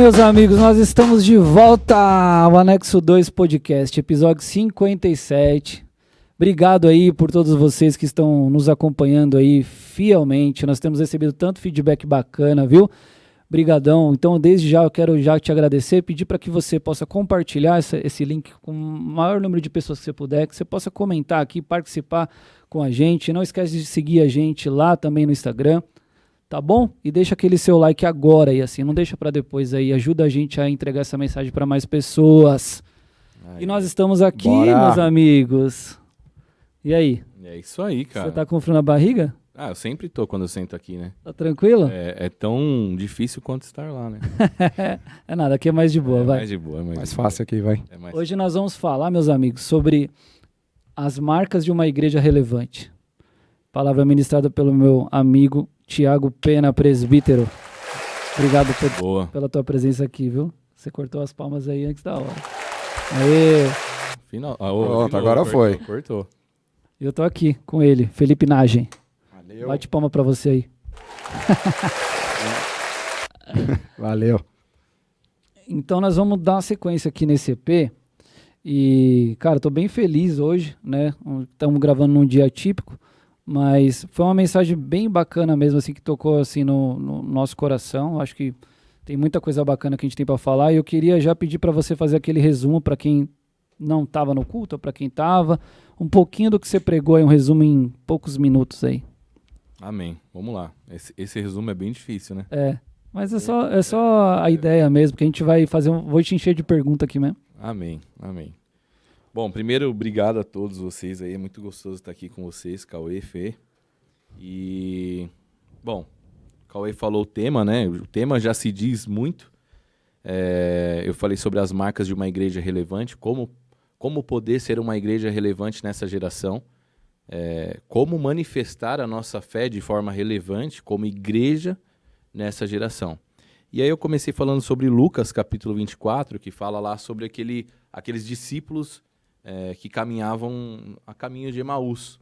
meus amigos, nós estamos de volta ao Anexo 2 Podcast, episódio 57. Obrigado aí por todos vocês que estão nos acompanhando aí fielmente. Nós temos recebido tanto feedback bacana, viu? Brigadão. Então, desde já, eu quero já te agradecer, pedir para que você possa compartilhar esse link com o maior número de pessoas que você puder, que você possa comentar aqui, participar com a gente. Não esquece de seguir a gente lá também no Instagram. Tá bom? E deixa aquele seu like agora aí, assim, não deixa para depois aí, ajuda a gente a entregar essa mensagem para mais pessoas. E nós estamos aqui, meus amigos. E aí? É isso aí, cara. Você tá com frio na barriga? Ah, eu sempre tô quando eu sento aqui, né? Tá tranquilo? É tão difícil quanto estar lá, né? É nada, aqui é mais de boa, vai. Mais de boa, mais fácil aqui, vai. Hoje nós vamos falar, meus amigos, sobre as marcas de uma igreja relevante. Palavra ministrada pelo meu amigo Tiago Pena, presbítero. Obrigado pela tua presença aqui, viu? Você cortou as palmas aí antes da hora. Aê! Final. Pronto, agora foi. Cortou. Eu tô aqui com ele, Felipe Nagem. Valeu. Bate palma pra você aí. Valeu. Então nós vamos dar uma sequência aqui nesse EP. E, cara, tô bem feliz hoje, né? Estamos gravando num dia atípico. Mas foi uma mensagem bem bacana mesmo, assim, que tocou assim, no nosso coração. Acho que tem muita coisa bacana que a gente tem para falar. E eu queria já pedir para você fazer aquele resumo para quem não estava no culto, ou para quem estava. Um pouquinho do que você pregou aí, um resumo em poucos minutos aí. Amém. Vamos lá. Esse resumo é bem difícil, né? É, mas é só a ideia mesmo, que a gente vai fazer vou te encher de pergunta aqui mesmo. Amém, amém. Bom, primeiro, obrigado a todos vocês aí, é muito gostoso estar aqui com vocês, Cauê, Fê. E, bom, Cauê falou o tema, né? O tema já se diz muito. Eu falei sobre as marcas de uma igreja relevante, como poder ser uma igreja relevante nessa geração, como manifestar a nossa fé de forma relevante como igreja nessa geração. E aí eu comecei falando sobre Lucas, capítulo 24, que fala lá sobre aqueles discípulos que caminhavam a caminho de Emaús.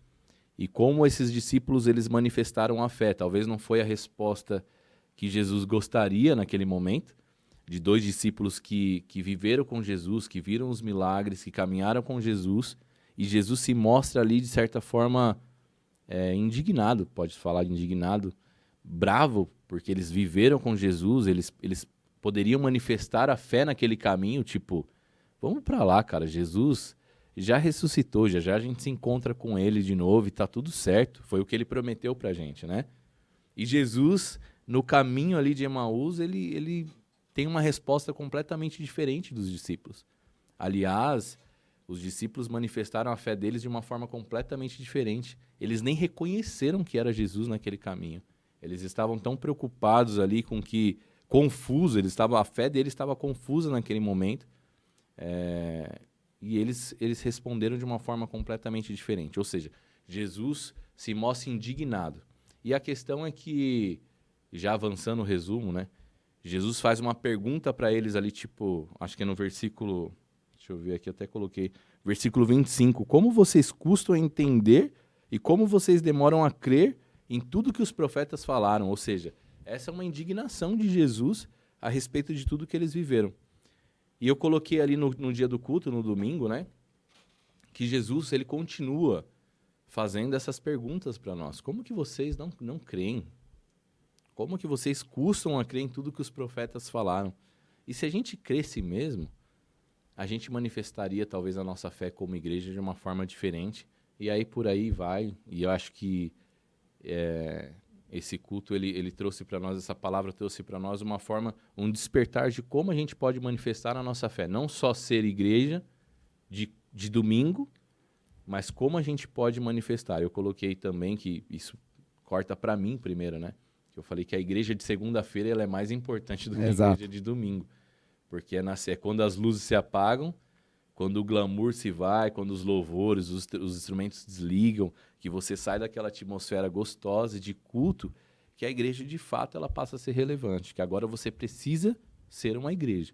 E como esses discípulos eles manifestaram a fé. Talvez não foi a resposta que Jesus gostaria naquele momento, de dois discípulos que viveram com Jesus, que viram os milagres, que caminharam com Jesus, e Jesus se mostra ali, de certa forma, indignado, pode falar indignado, bravo, porque eles viveram com Jesus, eles poderiam manifestar a fé naquele caminho, tipo, vamos para lá, cara, Jesus já ressuscitou, já a gente se encontra com ele de novo e tá tudo certo. Foi o que ele prometeu pra gente, né? E Jesus, no caminho ali de Emaús, ele tem uma resposta completamente diferente dos discípulos. Aliás, os discípulos manifestaram a fé deles de uma forma completamente diferente. Eles nem reconheceram que era Jesus naquele caminho. Eles estavam tão preocupados ali confusos, a fé deles estava confusa naquele momento. E eles responderam de uma forma completamente diferente. Ou seja, Jesus se mostra indignado. E a questão é que, já avançando o resumo, né? Jesus faz uma pergunta para eles ali, tipo, acho que é no versículo, deixa eu ver aqui, até coloquei, versículo 25. Como vocês custam a entender e como vocês demoram a crer em tudo que os profetas falaram? Ou seja, essa é uma indignação de Jesus a respeito de tudo que eles viveram. E eu coloquei ali no dia do culto, no domingo, né? Que Jesus, ele continua fazendo essas perguntas para nós. Como que vocês não creem? Como que vocês custam a crer em tudo que os profetas falaram? E se a gente cresce mesmo, a gente manifestaria talvez a nossa fé como igreja de uma forma diferente. E aí por aí vai. E eu acho que esse culto, ele trouxe para nós, essa palavra trouxe para nós uma forma, um despertar de como a gente pode manifestar a nossa fé. Não só ser igreja de domingo, mas como a gente pode manifestar. Eu coloquei também que isso corta para mim primeiro, né? Que eu falei que a igreja de segunda-feira ela é mais importante do que a igreja de domingo. Porque é quando as luzes se apagam, quando o glamour se vai, quando os louvores, os instrumentos desligam, que você sai daquela atmosfera gostosa de culto, que a igreja, de fato, ela passa a ser relevante, que agora você precisa ser uma igreja.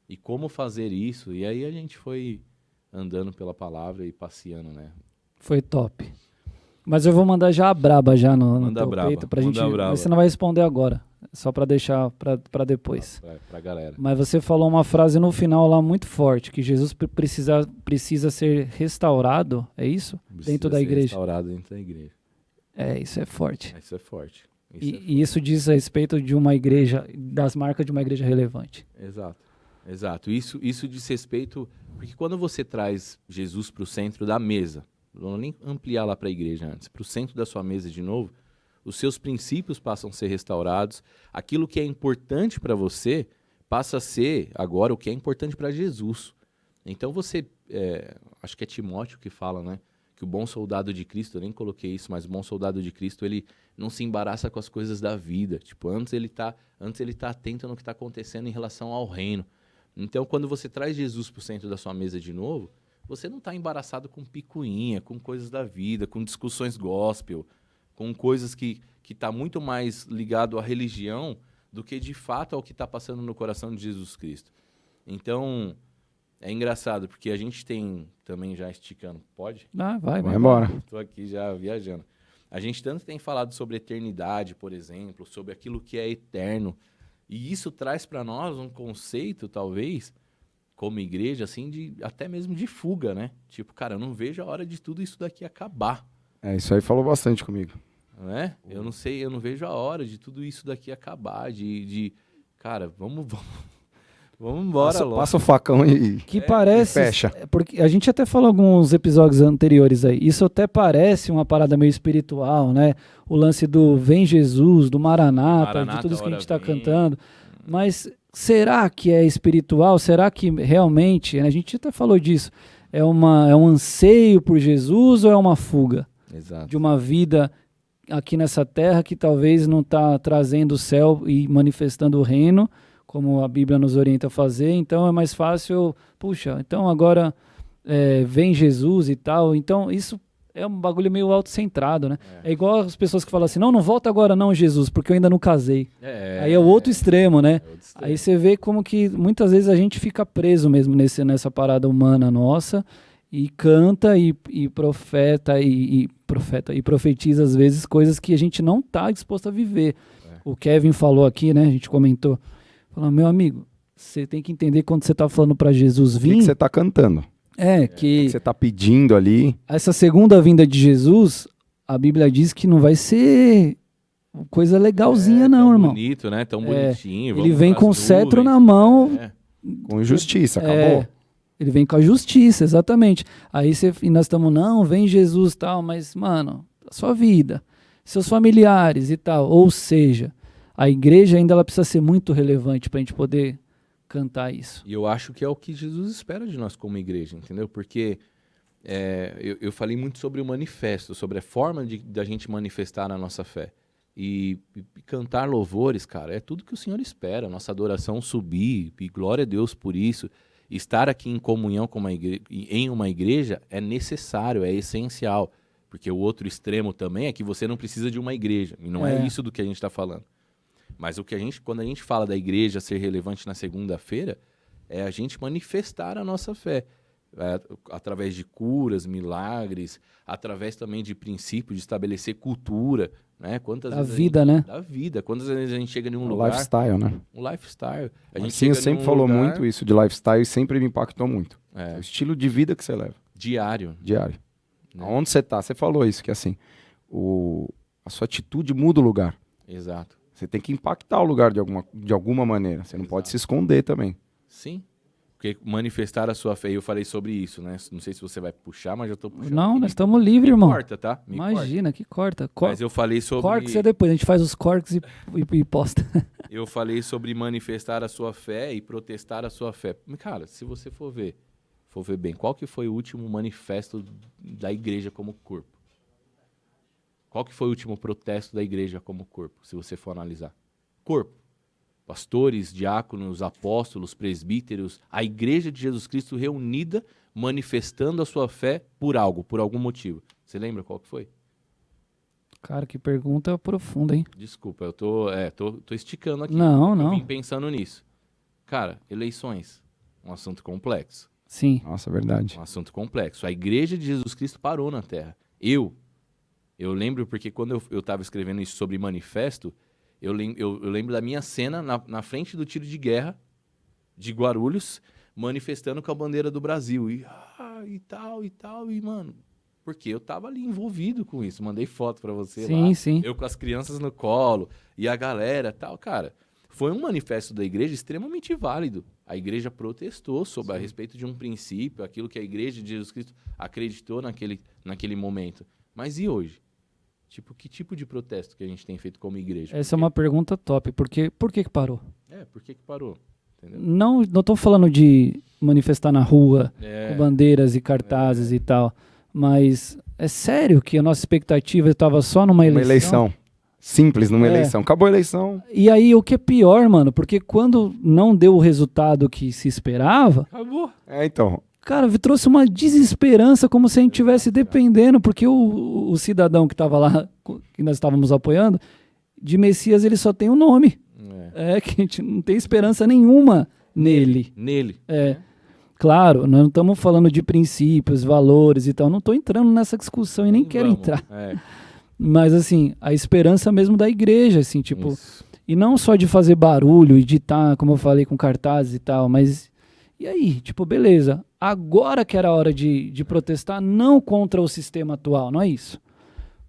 E como fazer isso? E aí a gente foi andando pela palavra e passeando, né? Foi top. Mas eu vou mandar já a braba já no teu braba, peito pra gente... braba. Você não vai responder agora. Só para deixar para depois. Pra galera. Mas você falou uma frase no final lá muito forte, que Jesus precisa ser restaurado, é isso? Dentro da igreja. Restaurado dentro da igreja. Isso é forte. Isso é forte. E isso diz a respeito de uma igreja, das marcas de uma igreja relevante. Exato. Isso diz respeito, porque quando você traz Jesus para o centro da mesa, não vou nem ampliar lá para a igreja antes, para o centro da sua mesa de novo, os seus princípios passam a ser restaurados, aquilo que é importante para você passa a ser agora o que é importante para Jesus. Então você, acho que é Timóteo que fala, né? Que o bom soldado de Cristo, eu nem coloquei isso, mas o bom soldado de Cristo, ele não se embaraça com as coisas da vida. Tipo, antes ele tá atento no que está acontecendo em relação ao reino. Então, quando você traz Jesus para o centro da sua mesa de novo, você não está embaraçado com picuinha, com coisas da vida, com discussões gospel, com coisas que está muito mais ligado à religião do que, de fato, ao que está passando no coração de Jesus Cristo. Então, é engraçado, porque a gente tem também já esticando. Pode? Vai embora. Estou aqui já viajando. A gente tanto tem falado sobre eternidade, por exemplo, sobre aquilo que é eterno. E isso traz para nós um conceito, talvez, como igreja, assim, até mesmo de fuga, né? Tipo, cara, eu não vejo a hora de tudo isso daqui acabar. Isso aí falou bastante comigo. Não é? Eu não sei, eu não vejo a hora de tudo isso daqui acabar, cara, vamos embora logo. Passa o facão e parece, fecha. Porque a gente até falou alguns episódios anteriores aí, isso até parece uma parada meio espiritual, né? O lance do Vem Jesus, do Maranata, de tudo isso que a gente está cantando. Mas será que é espiritual? Será que realmente, né? A gente até falou disso, é um anseio por Jesus ou é uma fuga? Exato. De uma vida aqui nessa terra que talvez não está trazendo o céu e manifestando o reino, como a Bíblia nos orienta a fazer, então é mais fácil, então agora vem Jesus e tal, então isso é um bagulho meio autocentrado, né? É igual as pessoas que falam assim, não volta agora não, Jesus, porque eu ainda não casei. Aí é o outro extremo, né? Aí você vê como que muitas vezes a gente fica preso mesmo nessa parada humana nossa, e canta e profeta e profetiza às vezes coisas que a gente não está disposto a viver. O Kevin falou aqui, né? A gente comentou, falou, meu amigo, você tem que entender quando você está falando para Jesus vir. O que você está cantando? O que você está pedindo ali? Essa segunda vinda de Jesus, a Bíblia diz que não vai ser coisa legalzinha, não, irmão. Bonito, né? Tão bonitinho. Ele vem com o cetro na mão. Com justiça, acabou. Ele vem com a justiça, exatamente. Aí e nós estamos, não, vem Jesus e tal, mas, mano, a sua vida, seus familiares e tal. Ou seja, a igreja ainda ela precisa ser muito relevante para a gente poder cantar isso. E eu acho que é o que Jesus espera de nós como igreja, entendeu? Porque eu falei muito sobre o manifesto, sobre a forma da gente manifestar a nossa fé. E cantar louvores, cara, é tudo que o Senhor espera. Nossa adoração subir, e glória a Deus por isso. Estar aqui em comunhão com em uma igreja é necessário, é essencial. Porque o outro extremo também é que você não precisa de uma igreja. E não é isso do que a gente está falando. Mas quando a gente fala da igreja ser relevante na segunda-feira, é a gente manifestar a nossa fé. Através de curas, milagres, através também de princípios, de estabelecer cultura. Né? Da vida, né? Da vida. Quantas vezes a gente chega em um lugar... Lifestyle, né? Um lifestyle. Sim, sempre falou muito isso de lifestyle e sempre me impactou muito. O estilo de vida que você leva. Diário. Né? Onde você tá? Você falou isso, que assim, a sua atitude muda o lugar. Exato. Você tem que impactar o lugar de alguma maneira. Você não pode se esconder também. Sim. Porque manifestar a sua fé, eu falei sobre isso, né? Não sei se você vai puxar, mas eu tô puxando. Não, nós estamos livres, irmão. Corta, tá? Imagina, que corta. Mas eu falei sobre... Corks é depois, a gente faz os corks e posta. Eu falei sobre manifestar a sua fé e protestar a sua fé. Cara, se você for ver bem, qual que foi o último manifesto da igreja como corpo? Qual que foi o último protesto da igreja como corpo, se você for analisar? Corpo. Pastores, diáconos, apóstolos, presbíteros, a igreja de Jesus Cristo reunida, manifestando a sua fé por algum motivo. Você lembra qual que foi? Cara, que pergunta profunda, hein? Desculpa, eu tô esticando aqui. Não. Eu vim pensando nisso. Cara, eleições, um assunto complexo. Sim. Nossa, verdade. Um assunto complexo. A igreja de Jesus Cristo parou na Terra. Eu lembro porque quando eu estava escrevendo isso sobre manifesto, Eu lembro da minha cena na frente do tiro de guerra de Guarulhos, manifestando com a bandeira do Brasil. E tal, mano... Porque eu tava ali envolvido com isso. Mandei foto pra você lá. Sim. Eu com as crianças no colo e a galera tal. Cara, foi um manifesto da igreja extremamente válido. A igreja protestou sobre a respeito de um princípio, aquilo que a igreja de Jesus Cristo acreditou naquele momento. Mas e hoje? Que tipo de protesto que a gente tem feito como igreja? Essa é uma pergunta top. Por que parou? Por que parou? Entendeu? Não tô falando de manifestar na rua, com bandeiras e cartazes e tal. Mas é sério que a nossa expectativa estava só numa eleição? Uma eleição. Simples, numa eleição. Acabou a eleição. E aí, o que é pior, mano, porque quando não deu o resultado que se esperava... Acabou. Então... Cara, trouxe uma desesperança, como se a gente estivesse dependendo, porque o cidadão que estava lá, que nós estávamos apoiando, de Messias, ele só tem um nome. Que a gente não tem esperança nenhuma nele. Claro, nós não estamos falando de princípios, valores e tal. Não estou entrando nessa discussão e nem quero entrar. Mas, assim, a esperança mesmo da igreja, assim, tipo... Isso. E não só de fazer barulho e de estar, como eu falei, com cartazes e tal, mas... E aí? Tipo, beleza. Agora que era a hora de protestar, não contra o sistema atual, não é isso.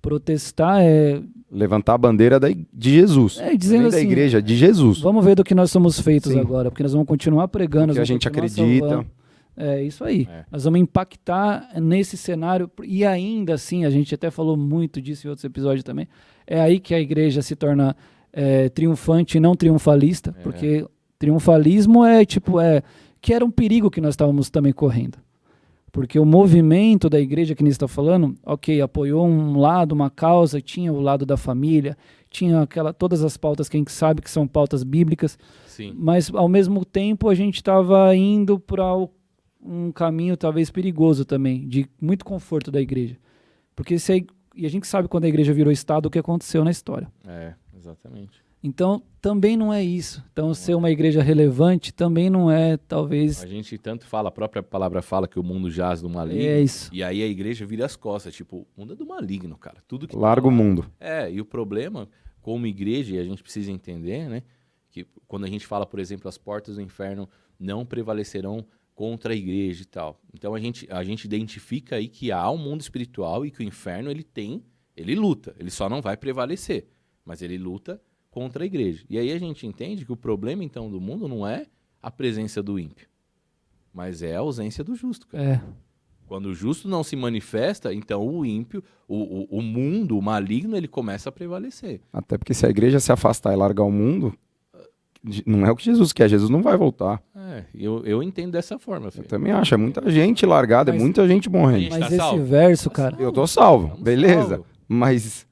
Protestar é... Levantar a bandeira de Jesus. Dizendo assim, da igreja, de Jesus. Vamos ver do que nós somos feitos agora, porque nós vamos continuar pregando. Que a gente acredita. Salvando. É isso aí. Nós vamos impactar nesse cenário e ainda assim, a gente até falou muito disso em outros episódios também, é aí que a igreja se torna triunfante e não triunfalista, porque triunfalismo que era um perigo que nós estávamos também correndo. Porque o movimento da igreja que a gente está falando, apoiou um lado, uma causa, tinha o lado da família, tinha todas as pautas que a gente sabe que são pautas bíblicas, Sim. Mas ao mesmo tempo a gente estava indo para um caminho talvez perigoso também, de muito conforto da igreja. Porque e a gente sabe quando a igreja virou Estado o que aconteceu na história. Exatamente. Então, também não é isso. Então, ser uma igreja relevante também não é, talvez... A gente tanto fala, a própria palavra fala que o mundo jaz do maligno. É isso. E aí a igreja vira as costas, o mundo é do maligno, cara. Tudo que larga o mundo. E o problema, como igreja, e a gente precisa entender, né, que quando a gente fala, por exemplo, as portas do inferno não prevalecerão contra a igreja e tal. Então, a gente identifica aí que há um mundo espiritual e que o inferno, ele luta. Ele só não vai prevalecer, mas ele luta contra a igreja. E aí a gente entende que o problema, então, do mundo não é a presença do ímpio, mas é a ausência do justo, cara. Quando o justo não se manifesta, então o ímpio, o mundo, o maligno, ele começa a prevalecer. Até porque se a igreja se afastar e largar o mundo, não é o que Jesus quer, Jesus não vai voltar. Eu entendo dessa forma, filho. Eu também acho, é muita gente largada, é muita gente morrendo. Mas esse verso, cara... Eu tô salvo, beleza, mas...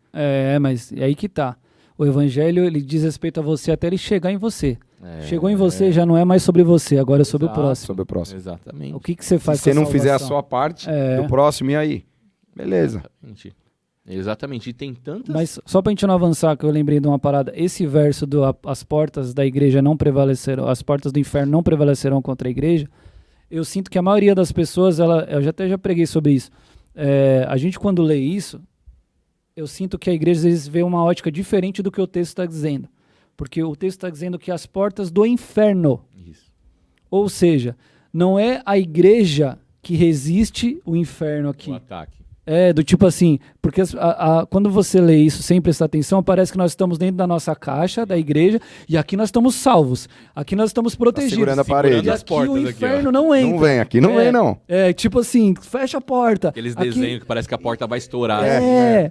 mas é aí que tá. O evangelho, ele diz respeito a você até ele chegar em você. Chegou em você, já não é mais sobre você, agora é sobre o próximo. Sobre o próximo. Exatamente. O que você faz se você não fizer a sua parte do próximo, e aí? Beleza. Exatamente. E tem tantas... Mas só pra gente não avançar, que eu lembrei de uma parada, esse verso as portas da igreja não prevalecerão, as portas do inferno não prevalecerão contra a igreja, eu sinto que a maioria das pessoas, eu já preguei sobre isso, a gente quando lê isso, eu sinto que a igreja às vezes vê uma ótica diferente do que o texto está dizendo. Porque o texto está dizendo que as portas do inferno. Isso. Ou seja, não é a igreja que resiste o inferno aqui. O ataque. Do tipo assim, porque quando você lê isso sem prestar atenção, parece que nós estamos dentro da nossa caixa, da igreja, e aqui nós estamos salvos. Aqui nós estamos protegidos. Segurando a parede. E aqui o inferno não entra. Não vem, aqui não vem, não. Tipo assim, fecha a porta. Aqueles desenhos que parece que a porta vai estourar.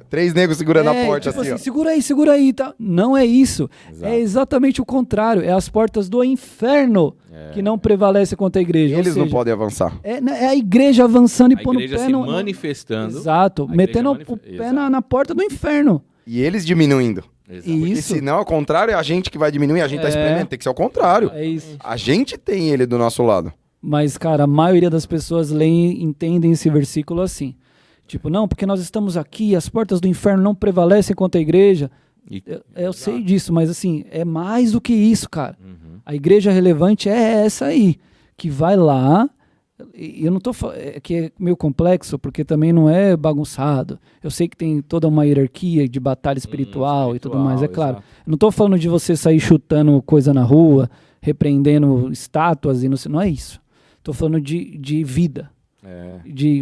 3 negros segurando a porta tipo assim, segura aí. Tá? Não é isso. Exato. É exatamente o contrário. É as portas do inferno que não prevalecem contra a igreja. Eles não podem avançar. É a igreja avançando e pondo o pé se manifestando. Exato. Metendo o pé na porta do inferno. E eles diminuindo. Exato. Porque senão, ao contrário, é a gente que vai diminuir, a gente tá experimentando. Tem que ser ao contrário. É isso. A gente tem ele do nosso lado. Mas, cara, a maioria das pessoas entendem esse versículo assim. Tipo, não, porque nós estamos aqui, as portas do inferno não prevalecem contra a igreja. Eu sei disso, mas assim, é mais do que isso, cara. A igreja relevante é essa aí, que vai lá, E eu não tô que é meio complexo, porque também não é bagunçado. Eu sei que tem toda uma hierarquia de batalha espiritual e tudo mais, é claro. Exato. Eu não tô falando de você sair chutando coisa na rua, repreendendo estátuas e não é isso. Tô falando de vida.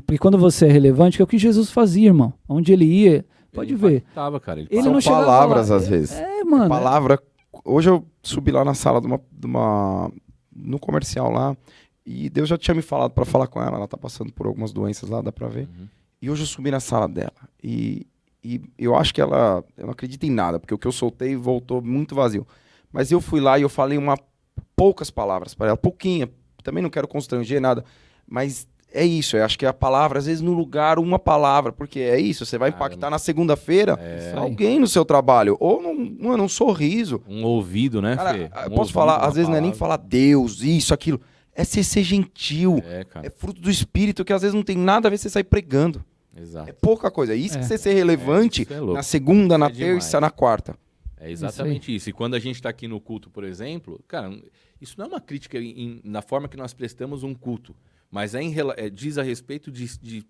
Porque quando você é relevante, que é o que Jesus fazia, irmão. Onde ele ia, pode ver. Cara, Ele São não chegava palavras, lá. às vezes. Mano. Palavra. Hoje eu subi lá na sala no comercial lá, e Deus já tinha me falado pra falar com ela. Ela tá passando por algumas doenças lá, dá pra ver. E hoje eu subi na sala dela. E eu acho que eu não acredito em nada, porque o que eu soltei voltou muito vazio. Mas eu fui lá e eu falei poucas palavras para ela, pouquinha. Também não quero constranger nada, mas é isso. Eu acho que a palavra, às vezes no lugar, uma palavra, porque é isso. Você vai impactar na segunda-feira alguém no seu trabalho. Ou um sorriso. Um ouvido, né, cara, Fê? eu posso falar, às vezes não é nem falar Deus, isso, aquilo. É ser gentil. Cara. É fruto do Espírito, que às vezes não tem nada a ver você sair pregando. Exato. É pouca coisa. Isso que você ser relevante na segunda, na terça, na quarta. É exatamente isso. E quando a gente está aqui no culto, por exemplo, cara, isso não é uma crítica na forma que nós prestamos um culto, mas diz a respeito de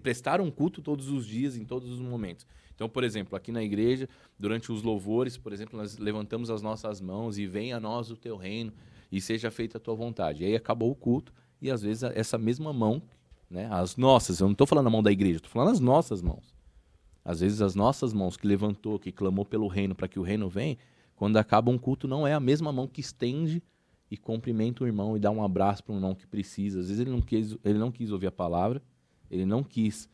prestar um culto todos os dias, em todos os momentos. Então, por exemplo, aqui na igreja, durante os louvores, por exemplo, nós levantamos as nossas mãos e venha a nós o teu reino e seja feita a tua vontade. E aí acabou o culto e às vezes essa mesma mão, né, as nossas, eu não estou falando a mão da igreja, estou falando as nossas mãos. Às vezes as nossas mãos que levantou, que clamou pelo reino para que o reino venha, quando acaba um culto não é a mesma mão que estende e cumprimenta o irmão e dá um abraço para um irmão que precisa. Às vezes ele não quis ouvir a palavra, ele não quis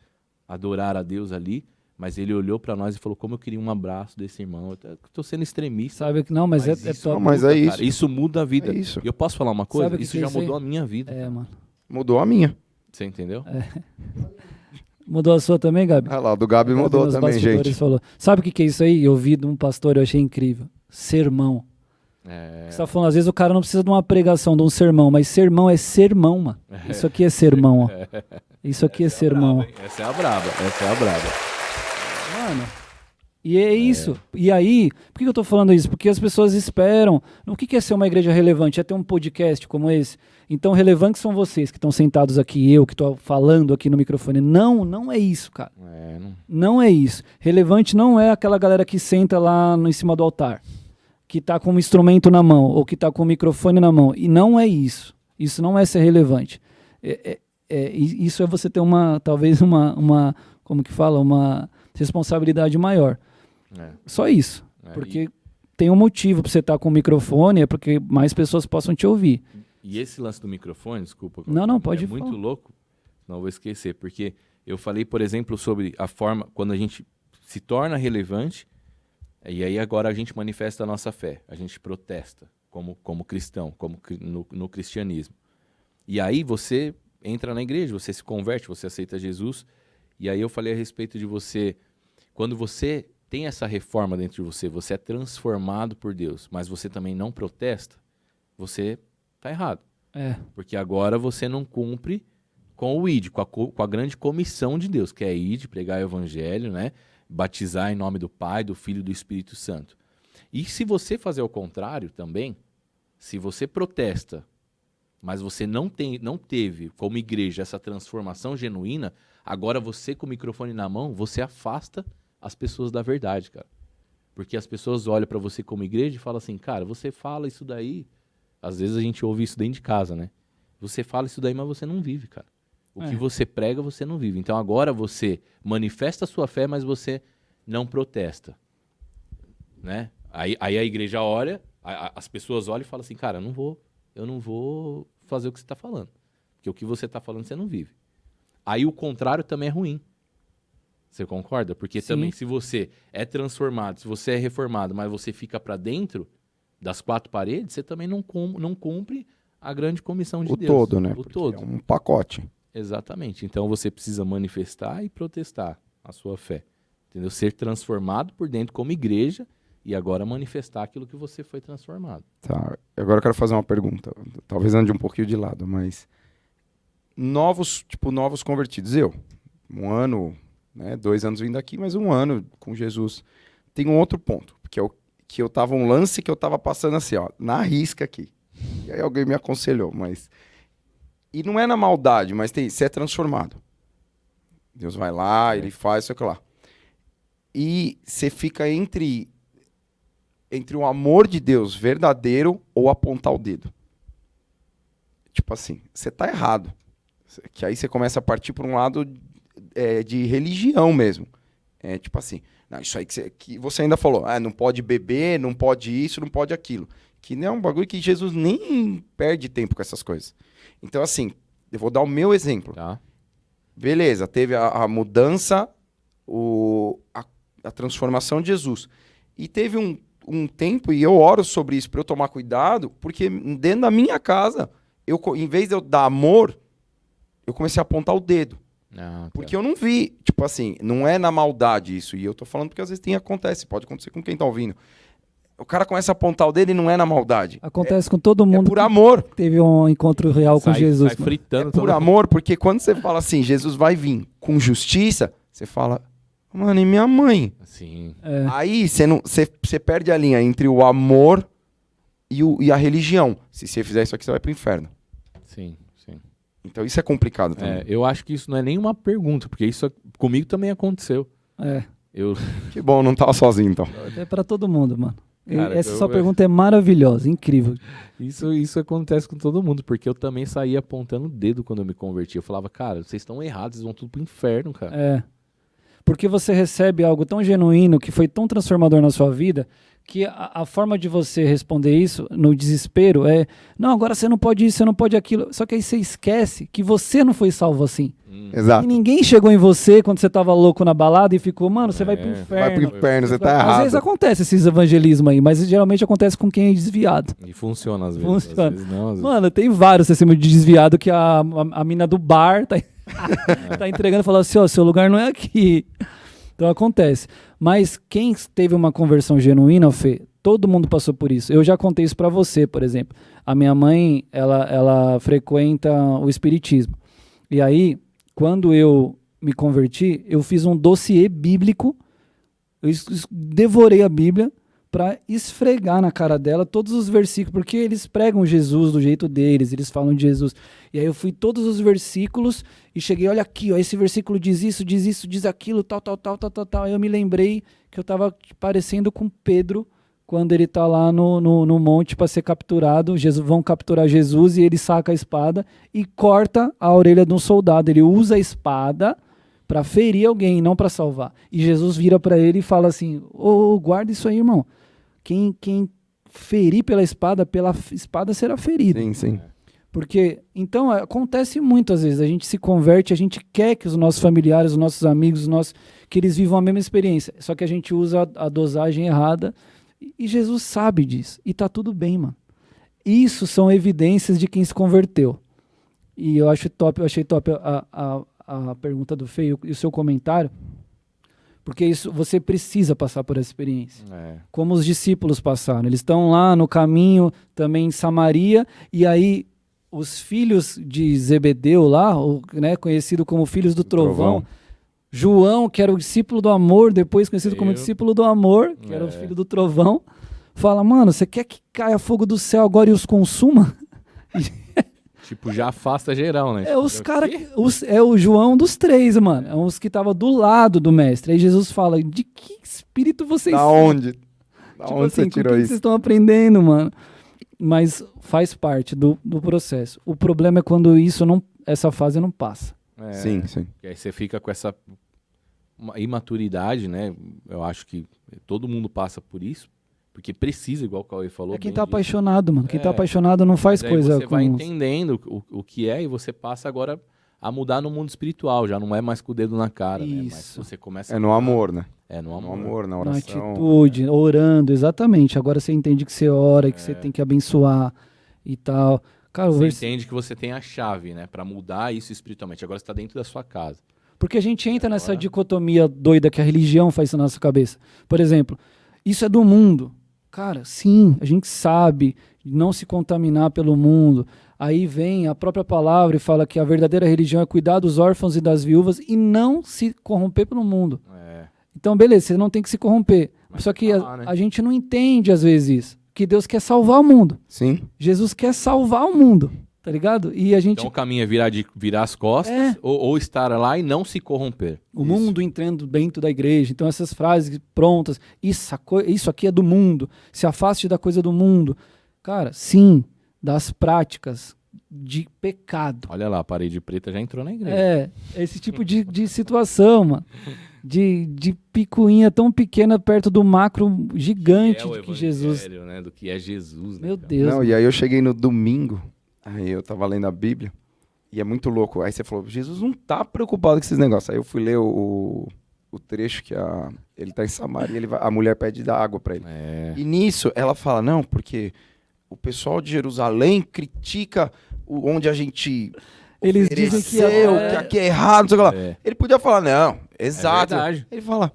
adorar a Deus ali, mas ele olhou para nós e falou, como eu queria um abraço desse irmão. Eu estou sendo extremista. Sabe que não, mas é isso, top. Mas é isso. Cara, isso muda a vida. É isso. E eu posso falar uma coisa? Sabe Isso já mudou a minha vida. Mano. Mudou a minha. Você entendeu? Mudou a sua também, Gabi? Ah lá, do Gabi mudou também, gente. Falou. Sabe o que é isso aí? Eu vi de um pastor, eu achei incrível. Sermão. Você tá falando, às vezes o cara não precisa de uma pregação, de um sermão, mas sermão é sermão, mano. Isso aqui é sermão, ó. Isso aqui é sermão. Essa é a braba. Mano, e é isso. E aí, por que eu tô falando isso? Porque as pessoas esperam. O que é ser uma igreja relevante? É ter um podcast como esse? Então, relevantes são vocês que estão sentados aqui, eu que tô falando aqui no microfone. Não é isso, cara. Não é isso. Relevante não é aquela galera que senta lá em cima do altar, que tá com um instrumento na mão, ou que tá com o microfone na mão. E não é isso. Isso não é ser relevante. Isso é você ter talvez uma como que fala? Uma responsabilidade maior. Só isso. Porque tem um motivo para você estar com o microfone, é porque mais pessoas possam te ouvir. E esse lance do microfone, desculpa. Não, pode falar. É muito falar. louco. Não vou esquecer, porque eu falei, por exemplo, sobre a forma, quando a gente se torna relevante, e aí agora a gente manifesta a nossa fé, a gente protesta como cristão, como no cristianismo. E aí você entra na igreja, você se converte, você aceita Jesus, e aí eu falei a respeito de você, quando você tem essa reforma dentro de você, você é transformado por Deus, mas você também não protesta, você tá errado. Porque agora você não cumpre com o ID, com a grande comissão de Deus, que é ID, pregar o evangelho, né? Batizar em nome do Pai, do Filho e do Espírito Santo. E se você fazer o contrário também, se você protesta, mas você não teve como igreja essa transformação genuína, agora você com o microfone na mão, você afasta as pessoas da verdade, cara. Porque as pessoas olham para você como igreja e falam assim, cara, você fala isso daí, às vezes a gente ouve isso dentro de casa, né? Você fala isso daí, mas você não vive, cara. O que você prega, você não vive. Então agora você manifesta a sua fé, mas você não protesta. Né? Aí a igreja olha, as pessoas olham e falam assim, cara, eu não vou fazer o que você está falando. Porque o que você está falando, você não vive. Aí o contrário também é ruim. Você concorda? Porque também se você é transformado, se você é reformado, mas você fica para dentro das quatro paredes, você também não cumpre a grande comissão de Deus. O todo, né? O todo. É um pacote. Exatamente. Então você precisa manifestar e protestar a sua fé. Entendeu? Ser transformado por dentro como igreja e agora manifestar aquilo que você foi transformado. Tá. Agora eu quero fazer uma pergunta. Talvez ande um pouquinho de lado, mas novos convertidos. Eu, 1 ano, né, 2 anos vindo aqui, mas 1 ano com Jesus. Tem um outro ponto, que eu tava um lance que eu tava passando assim, ó, na risca aqui. E aí alguém me aconselhou, mas E não é na maldade, mas você é transformado. Deus vai lá, ele faz isso aqui lá. E você fica entre o amor de Deus verdadeiro ou apontar o dedo. Tipo assim, você tá errado. Que aí você começa a partir por um lado de religião mesmo. É tipo assim, não, isso aí que você ainda falou, não pode beber, não pode isso, não pode aquilo. Que não é um bagulho que Jesus nem perde tempo com essas coisas. Então assim, eu vou dar o meu exemplo. Tá. Beleza, teve a mudança, a transformação de Jesus. E teve um tempo, e eu oro sobre isso para eu tomar cuidado, porque dentro da minha casa, em vez de eu dar amor, eu comecei a apontar o dedo. Tá. Porque eu não vi, tipo assim, não é na maldade isso. E eu tô falando porque às vezes acontece, pode acontecer com quem tá ouvindo. O cara começa a apontar o dedo e não é na maldade. Acontece com todo mundo. É por amor. Que teve um encontro real com Jesus. Sai fritando É por amor, porque quando você fala assim, Jesus vai vir com justiça, você fala, mano, e minha mãe? Sim. Aí você perde a linha entre o amor e a religião. Se você fizer isso aqui, você vai pro inferno. Sim. Então isso é complicado também. Eu acho que isso não é nenhuma pergunta, porque isso comigo também aconteceu. Que bom, não tava sozinho então. É pra todo mundo, mano. Cara, essa sua pergunta é maravilhosa, incrível. Isso acontece com todo mundo, porque eu também saía apontando o dedo quando eu me converti. Eu falava, cara, vocês estão errados, vocês vão tudo pro inferno, cara. Porque você recebe algo tão genuíno, que foi tão transformador na sua vida, que a forma de você responder isso no desespero é, não, agora você não pode isso, você não pode aquilo. Só que aí você esquece que você não foi salvo assim. Exato. E ninguém chegou em você quando você tava louco na balada e ficou, mano, você vai pro inferno. Vai pro inferno, você tá errado. Às vezes acontece esses evangelismos aí, mas geralmente acontece com quem é desviado. E funciona às vezes. Funciona. Às vezes não, às vezes... Mano, tem vários testemunhos de desviado que a mina do bar tá entregando e falando assim, ó, seu lugar não é aqui. Então acontece. Mas quem teve uma conversão genuína, Fê, todo mundo passou por isso. Eu já contei isso pra você, por exemplo. A minha mãe, ela frequenta o espiritismo. E aí, quando eu me converti, eu fiz um dossiê bíblico, eu devorei a Bíblia para esfregar na cara dela todos os versículos, porque eles pregam Jesus do jeito deles, eles falam de Jesus. E aí eu fui todos os versículos e cheguei, olha aqui, ó, esse versículo diz isso, diz aquilo, tal. Aí eu me lembrei que eu estava parecendo com Pedro quando ele está lá no monte para ser capturado. Vão capturar Jesus e ele saca a espada e corta a orelha de um soldado. Ele usa a espada para ferir alguém, não para salvar. E Jesus vira para ele e fala assim, guarda isso aí, irmão. Quem ferir pela espada será ferido. Sim. Porque, então, acontece muito às vezes, a gente se converte, a gente quer que os nossos familiares, os nossos amigos, que eles vivam a mesma experiência, só que a gente usa a dosagem errada, e Jesus sabe disso, e tá tudo bem, mano. Isso são evidências de quem se converteu. E eu achei top a pergunta do Fê e o seu comentário, porque isso você precisa passar por essa experiência. Como os discípulos passaram. Eles estão lá no caminho, também em Samaria, e aí os filhos de Zebedeu lá, conhecido como filhos do Trovão, João, que era o discípulo do amor, depois conhecido como discípulo do amor, que era o filho do Trovão, fala, mano, você quer que caia fogo do céu agora e os consuma? Tipo, já afasta geral, né? É os caras, é o João dos três, mano. É os que estavam do lado do mestre. Aí Jesus fala, de que espírito vocês Da são? onde? Da Tipo onde assim, você tirou com que isso? vocês estão aprendendo, mano? Mas faz parte do processo. O problema é quando essa fase não passa. Sim. E aí você fica com essa imaturidade, né? Eu acho que todo mundo passa por isso. Porque precisa, igual o Cauê falou. É quem tá apaixonado, mano. Quem tá apaixonado não faz Mas coisa aí você com... vai entendendo o que é e você passa agora a mudar no mundo espiritual. Já não é mais com o dedo na cara, né? Mas você começa É no amor, né? É no No amor. amor, na Na oração. atitude, orando, exatamente. Agora você entende que você ora, que você tem que abençoar e tal. Cara, Você entende que você tem a chave, né? Pra mudar isso espiritualmente. Agora você tá dentro da sua casa. Porque a gente entra nessa dicotomia doida que a religião faz na nossa cabeça. Por exemplo, isso é do mundo. Cara, sim, a gente sabe não se contaminar pelo mundo. Aí vem a própria palavra e fala que a verdadeira religião é cuidar dos órfãos e das viúvas e não se corromper pelo mundo. Então, beleza, você não tem que se corromper. Mas só que tá lá, né? a gente não entende às vezes isso. Que Deus quer salvar o mundo. Sim. Jesus quer salvar o mundo. tá ligado? E a gente... Então o caminho é virar as costas ou estar lá e não se corromper. O mundo entrando dentro da igreja. Então essas frases prontas, isso aqui é do mundo, se afaste da coisa do mundo. Cara, sim, das práticas de pecado. Olha lá, a parede preta já entrou na igreja. Esse tipo de situação, mano. De picuinha tão pequena perto do macro gigante o que Jesus... né? Do que é Jesus. Né, Meu cara? Deus. Não, e aí eu cheguei no domingo, aí eu tava lendo a Bíblia, e é muito louco. Aí você falou, Jesus não tá preocupado com esses negócios. Aí eu fui ler o trecho que ele tá em Samaria, a mulher pede dar água pra ele. E nisso ela fala, não, porque o pessoal de Jerusalém critica onde a gente... Eles dizem que aqui é errado, não sei o que lá. Ele podia falar, não, exato. É verdade. Ele fala,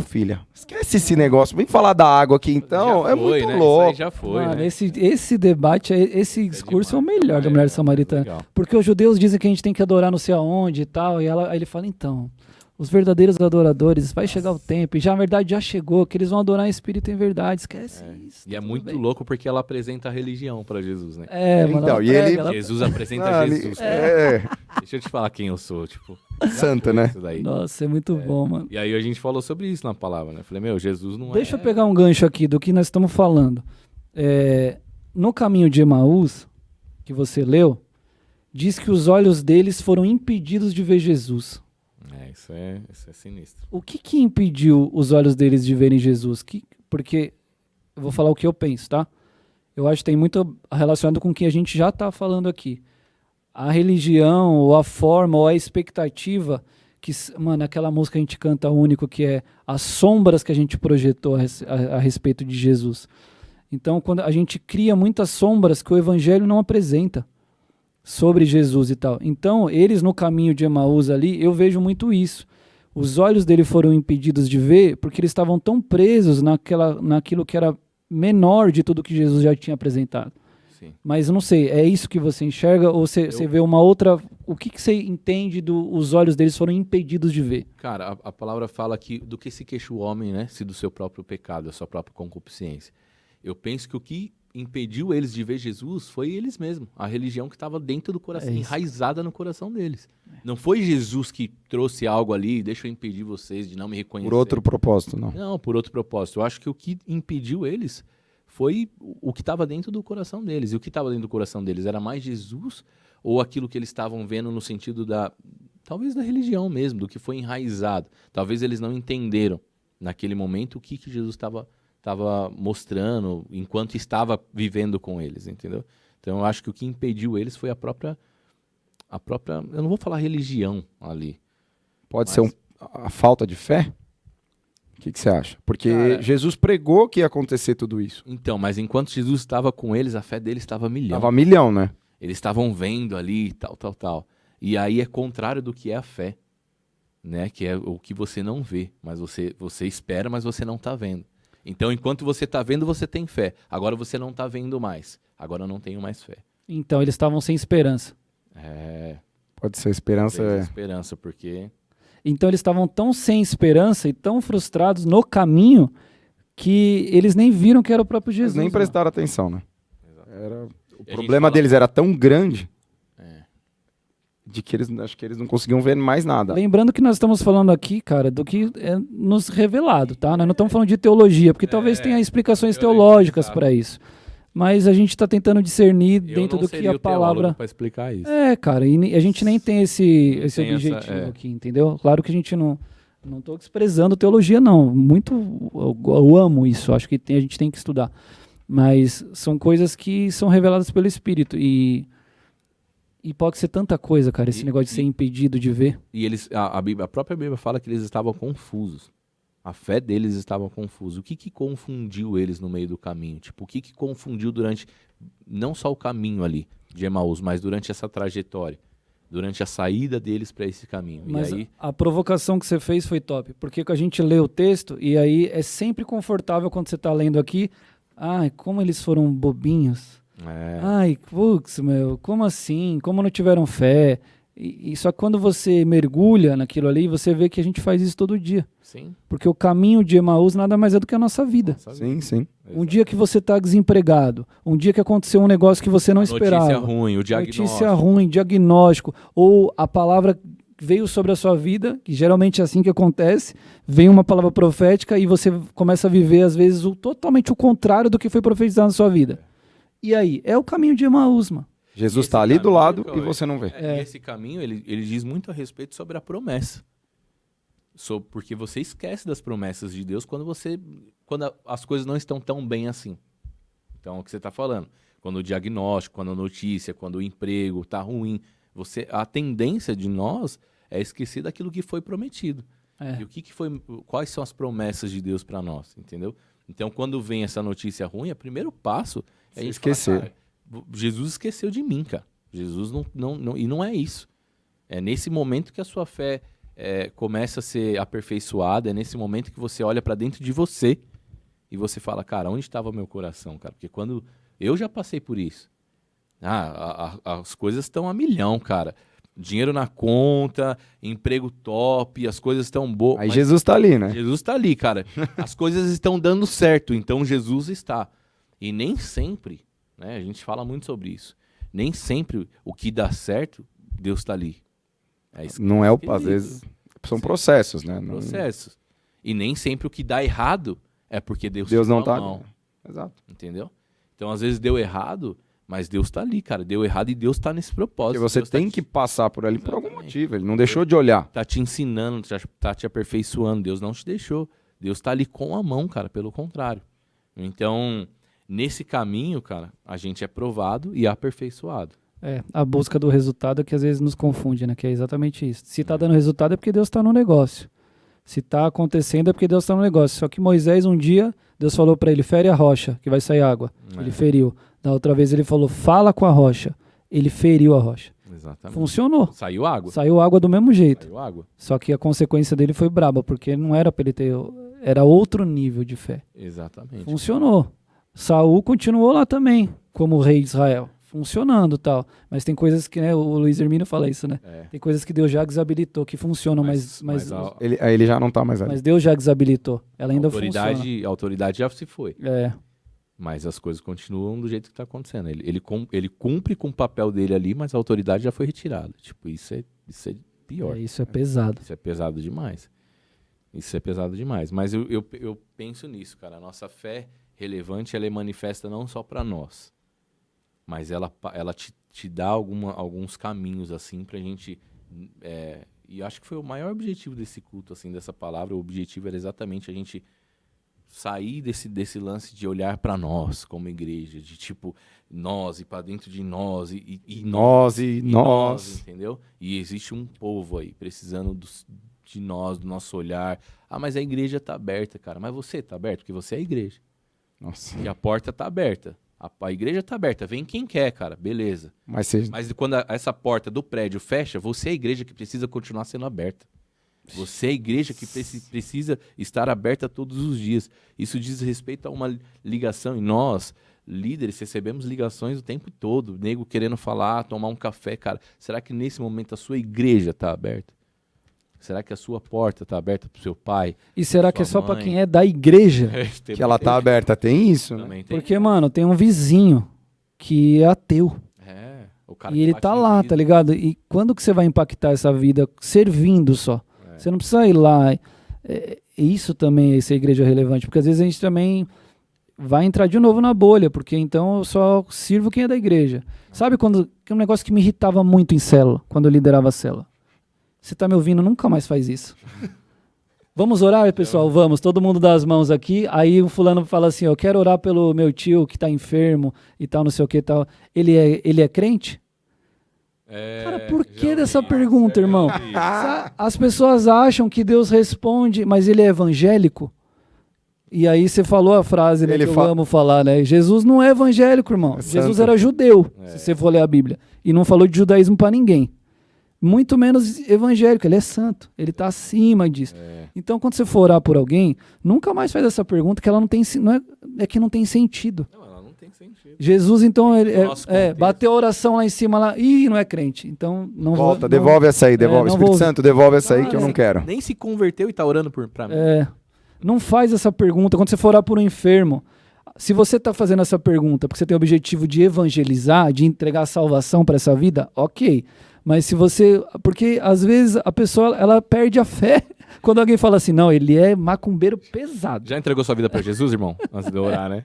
filha, esquece esse negócio, vem falar da água aqui então, Já foi, muito né? louco. Isso aí já foi, Mano, né? esse debate, esse discurso demais, é o melhor da mulher samaritana. legal. Porque os judeus dizem que a gente tem que adorar não sei aonde e tal, aí ele fala, então, os verdadeiros adoradores, vai chegar o tempo, e já, na verdade já chegou, que eles vão adorar em espírito e em verdade, esquece isso. E é tudo muito bem. louco porque ela apresenta a religião pra Jesus, né? Mano, Então, ela e prega, ele- ela- Jesus apresenta Jesus. É, Deixa eu te falar quem eu sou, tipo. santa, foi né? isso daí. Nossa, é muito bom, mano. E aí a gente falou sobre isso na palavra, né? Falei, Jesus não Deixa eu pegar um gancho aqui do que nós estamos falando. No caminho de Emaús, que você leu, diz que os olhos deles foram impedidos de ver Jesus. Isso é sinistro. O que impediu os olhos deles de verem Jesus? Porque, eu vou falar o que eu penso, tá? Eu acho que tem muito relacionado com o que a gente já está falando aqui. A religião, ou a forma, ou a expectativa, que, mano, aquela música que a gente canta único, que é as sombras que a gente projetou a respeito de Jesus. Então, quando a gente cria muitas sombras que o evangelho não apresenta sobre Jesus e tal. Então, eles no caminho de Emaús ali, eu vejo muito isso. Os olhos dele foram impedidos de ver porque eles estavam tão presos naquilo que era menor de tudo que Jesus já tinha apresentado. Sim. Mas eu não sei, é isso que você enxerga ou você vê uma outra... O que você entende os olhos deles foram impedidos de ver? Cara, a palavra fala que do que se queixa o homem, né? Se do seu próprio pecado, da sua própria concupiscência. Eu penso que o que impediu eles de ver Jesus foi eles mesmos. A religião que estava dentro do coração, enraizada no coração deles. Não foi Jesus que trouxe algo ali, deixa eu impedir vocês de não me reconhecer. Por outro propósito, não. Não, por outro propósito. Eu acho que o que impediu eles foi o que estava dentro do coração deles. E o que estava dentro do coração deles era mais Jesus ou aquilo que eles estavam vendo no sentido talvez da religião mesmo, do que foi enraizado. Talvez eles não entenderam naquele momento o que Jesus estava mostrando enquanto estava vivendo com eles, entendeu? Então eu acho que o que impediu eles foi a própria, eu não vou falar religião ali. Pode ser a falta de fé? O que você acha? Porque Cara, Jesus pregou que ia acontecer tudo isso. Então, mas enquanto Jesus estava com eles, a fé deles estava a milhão. Tava a milhão, né? Eles estavam vendo ali, tal. E aí é contrário do que é a fé, né? Que é o que você não vê, mas você espera, mas você não está vendo. Então, enquanto você está vendo, você tem fé. Agora você não está vendo mais. Agora eu não tenho mais fé. Então, eles estavam sem esperança. Pode ser esperança. Esperança, porque... Então, eles estavam tão sem esperança e tão frustrados no caminho que eles nem viram que era o próprio Jesus. Eles nem mano. prestaram atenção, né? O E a problema gente fala- deles era tão grande de que acho que eles não conseguiam ver mais nada. Lembrando que nós estamos falando aqui, cara, do que é nos revelado, tá? Nós não estamos falando de teologia, porque talvez tenha explicações teológicas para isso. Mas a gente está tentando discernir dentro do que a palavra... para explicar isso. Cara, e a gente nem tem esse tem objetivo aqui, entendeu? Claro que a gente não estou desprezando teologia, não. Eu amo isso, acho que a gente tem que estudar. Mas são coisas que são reveladas pelo Espírito. E pode ser tanta coisa, cara, esse negócio de ser impedido de ver. E eles, a própria Bíblia fala que eles estavam confusos. A fé deles estava confusa. O que confundiu eles no meio do caminho? Tipo, o que confundiu durante, não só o caminho ali de Emaús, mas durante essa trajetória, durante a saída deles para esse caminho. Mas e aí, a provocação que você fez foi top, porque a gente lê o texto e aí é sempre confortável quando você está lendo aqui. Ai, como eles foram bobinhos. Ai, putz, meu, como assim? Como não tiveram fé? E só que quando você mergulha naquilo ali, você vê que a gente faz isso todo dia. Sim. Porque o caminho de Emaús nada mais é do que a nossa vida. Sim, sim. Um dia que você está desempregado, um dia que aconteceu um negócio que você não esperava. Notícia ruim, o diagnóstico. Notícia ruim, diagnóstico. Ou a palavra veio sobre a sua vida, que geralmente é assim que acontece, vem uma palavra profética e você começa a viver, às vezes, totalmente o contrário do que foi profetizado na sua vida. E aí? É o caminho de Emaús, mano. Jesus está ali do lado e você não vê. E esse caminho, ele diz muito a respeito sobre a promessa. Porque você esquece das promessas de Deus quando as coisas não estão tão bem assim. Então, é o que você está falando. Quando o diagnóstico, quando a notícia, quando o emprego está ruim, a tendência de nós é esquecer daquilo que foi prometido. E quais são as promessas de Deus para nós, entendeu? Então, quando vem essa notícia ruim, o primeiro passo é esquecer. Falar, cara, Jesus esqueceu de mim, cara. Jesus e não é isso. É nesse momento que a sua fé começa a ser aperfeiçoada, é nesse momento que você olha para dentro de você e você fala, cara, onde estava meu coração, cara? Porque quando eu já passei por isso, as coisas estão a milhão, cara. Dinheiro na conta, emprego top, as coisas estão boas. Aí Jesus está ali, né? Jesus está ali, cara. As coisas estão dando certo, então Jesus está. E nem sempre, né? A gente fala muito sobre isso. Nem sempre o que dá certo, Deus está ali. Não é às vezes são processos, né? Processos. E nem sempre o que dá errado é porque Deus não está. Exato. Entendeu? Então, às vezes deu errado, mas Deus está ali, cara. Deu errado e Deus está nesse propósito. Porque você Deus tem que passar por ali por algum motivo. Ele não deixou de olhar. Tá te ensinando, tá te aperfeiçoando. Deus não te deixou. Deus está ali com a mão, cara. Pelo contrário. Então, nesse caminho, cara, a gente é provado e aperfeiçoado. A busca do resultado é que às vezes nos confunde, né? Que é exatamente isso. Se tá dando resultado é porque Deus está no negócio. Se tá acontecendo é porque Deus está no negócio. Só que Moisés, um dia, Deus falou para ele, fere a rocha, que vai sair água. Ele feriu. Da outra vez ele falou, fala com a rocha. Ele feriu a rocha. Exatamente. Funcionou. Saiu água. Saiu água do mesmo jeito. Saiu água. Só que a consequência dele foi braba, porque não era para ele ter... Era outro nível de fé. Exatamente. Funcionou. Saul continuou lá também, como rei de Israel. Funcionando e tal. Mas tem coisas que, né, o Luiz Hermínio fala isso, né? Tem coisas que Deus já desabilitou, que funcionam, mas ele já não está mais ali. Mas Deus já desabilitou. Ela ainda funciona. A autoridade já se foi. É. Mas as coisas continuam do jeito que está acontecendo. Ele cumpre com o papel dele ali, mas a autoridade já foi retirada. Tipo, isso é pior. Isso é pesado. Isso é pesado demais. Isso é pesado demais. Mas eu penso nisso, cara. A nossa fé relevante, ela é manifesta não só para nós, mas ela te dá alguns caminhos, assim, pra gente... e acho que foi o maior objetivo desse culto, assim, dessa palavra. O objetivo era exatamente a gente sair desse lance de olhar para nós como igreja, de tipo, nós e para dentro de nós, e nós, entendeu? E existe um povo aí precisando de nós, do nosso olhar. Mas a igreja tá aberta, cara. Mas você tá aberto? Porque você é a igreja. Nossa. E a porta tá aberta. A igreja tá aberta. Vem quem quer, cara. Beleza. Mas quando essa porta do prédio fecha, você é a igreja que precisa continuar sendo aberta. Você é a igreja que precisa estar aberta todos os dias. Isso diz respeito a uma ligação. E nós, líderes, recebemos ligações o tempo todo. Nego querendo falar, tomar um café, cara. Será que nesse momento a sua igreja tá aberta? Será que a sua porta está aberta para o seu pai? E será que é só para quem é da igreja que ela está aberta? Tem isso, né? Porque, mano, tem um vizinho que é ateu. O cara e ele tá lá, tá ligado? E quando que você vai impactar essa vida servindo só? Você não precisa ir lá. Isso também é ser igreja relevante, porque às vezes a gente também vai entrar de novo na bolha, porque então eu só sirvo quem é da igreja. Sabe quando que é um negócio que me irritava muito em célula, quando eu liderava a célula? Você tá me ouvindo, nunca mais faz isso. Vamos orar, pessoal? Vamos. Todo mundo dá as mãos aqui. Aí o fulano fala assim, eu quero orar pelo meu tio que tá enfermo e tal, não sei o que e tal. Ele é crente? Cara, por que dessa pergunta, irmão? As pessoas acham que Deus responde, mas ele é evangélico? E aí você falou a frase, né, que eu amo falar, né? Jesus não é evangélico, irmão. Jesus era judeu, se você for ler a Bíblia. E não falou de judaísmo pra ninguém. Muito menos evangélico, ele é santo, ele está acima disso. Então, quando você for orar por alguém, nunca mais faz essa pergunta, que ela não tem, que não tem sentido. Não, ela não tem sentido. Jesus, então, ele Nosso contexto. bateu a oração lá em cima, lá, ih, não é crente. Então, não Volta, vou, devolve essa aí, devolve. não Espírito vou- Santo, devolve essa aí que eu Ah, não quero. Nem se converteu e tá orando pra mim. Não faz essa pergunta. Quando você for orar por um enfermo, se você está fazendo essa pergunta porque você tem o objetivo de evangelizar, de entregar salvação para essa vida, ok. Mas se você... Porque, às vezes, a pessoa ela perde a fé quando alguém fala assim, não, ele é macumbeiro pesado. Já entregou sua vida pra Jesus, irmão? Antes de eu orar, né?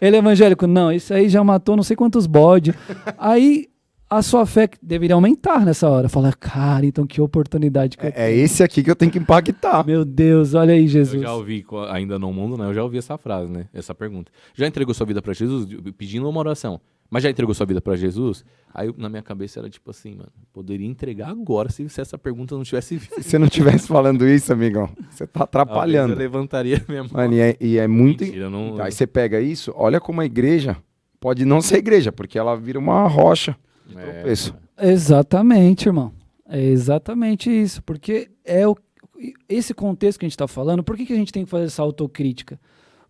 Ele é evangélico? Não, isso aí já matou não sei quantos bodes. Aí a sua fé deveria aumentar nessa hora. Falar, cara, então que oportunidade que eu É esse aqui que eu tenho que impactar. Meu Deus, olha aí, Jesus. Eu já ouvi, ainda no mundo, né? Eu já ouvi essa frase, né? Essa pergunta. Já entregou sua vida pra Jesus? Pedindo uma oração. Mas já entregou sua vida pra Jesus? Aí na minha cabeça era tipo assim, mano, poderia entregar agora se essa pergunta não tivesse vindo. Se você não estivesse falando isso, amigão, você tá Eu atrapalhando. levantaria minha mão. Mano, e é muito... Mentira, não... Aí você pega isso, olha como a igreja pode não ser igreja, porque ela vira uma rocha de tropeço. Exatamente, irmão. É exatamente isso. Porque esse contexto que a gente está falando, por que a gente tem que fazer essa autocrítica?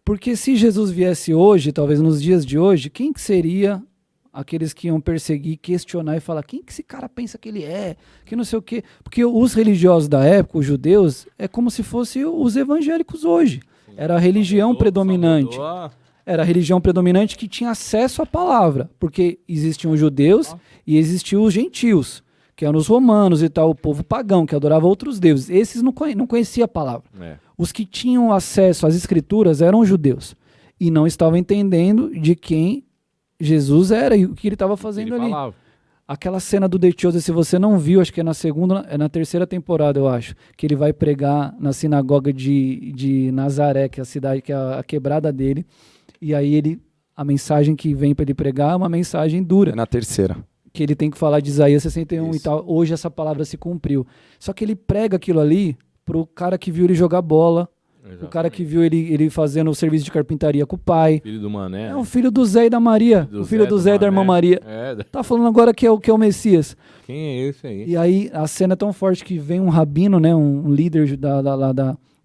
Porque se Jesus viesse hoje, talvez nos dias de hoje, quem que seria aqueles que iam perseguir, questionar e falar quem que esse cara pensa que ele é? Que não sei o quê. Porque os religiosos da época, os judeus, é como se fossem os evangélicos hoje. Era a religião predominante. Era a religião predominante que tinha acesso à palavra, porque existiam os judeus e existiam os gentios, que eram os romanos e tal, o povo pagão, que adorava outros deuses. Esses não conheciam a palavra. Os que tinham acesso às escrituras eram os judeus e não estavam entendendo de quem Jesus era e o que ele estava fazendo ali. Falava. Aquela cena do The Chosen, se você não viu, acho que é na terceira temporada, eu acho, que ele vai pregar na sinagoga de Nazaré, que é a cidade, que é a quebrada dele. E aí a mensagem que vem para ele pregar é uma mensagem dura. É na terceira. Que ele tem que falar de Isaías 61 Isso. e tal. Hoje essa palavra se cumpriu. Só que ele prega aquilo ali pro cara que viu ele jogar bola, o cara que viu ele fazendo o serviço de carpintaria com o pai. Filho do Mané. É o filho do Zé e da Maria. O filho do Zé e da irmã Maria. Tá falando agora que é o Messias. Quem é esse aí? E aí a cena é tão forte que vem um rabino, né, um líder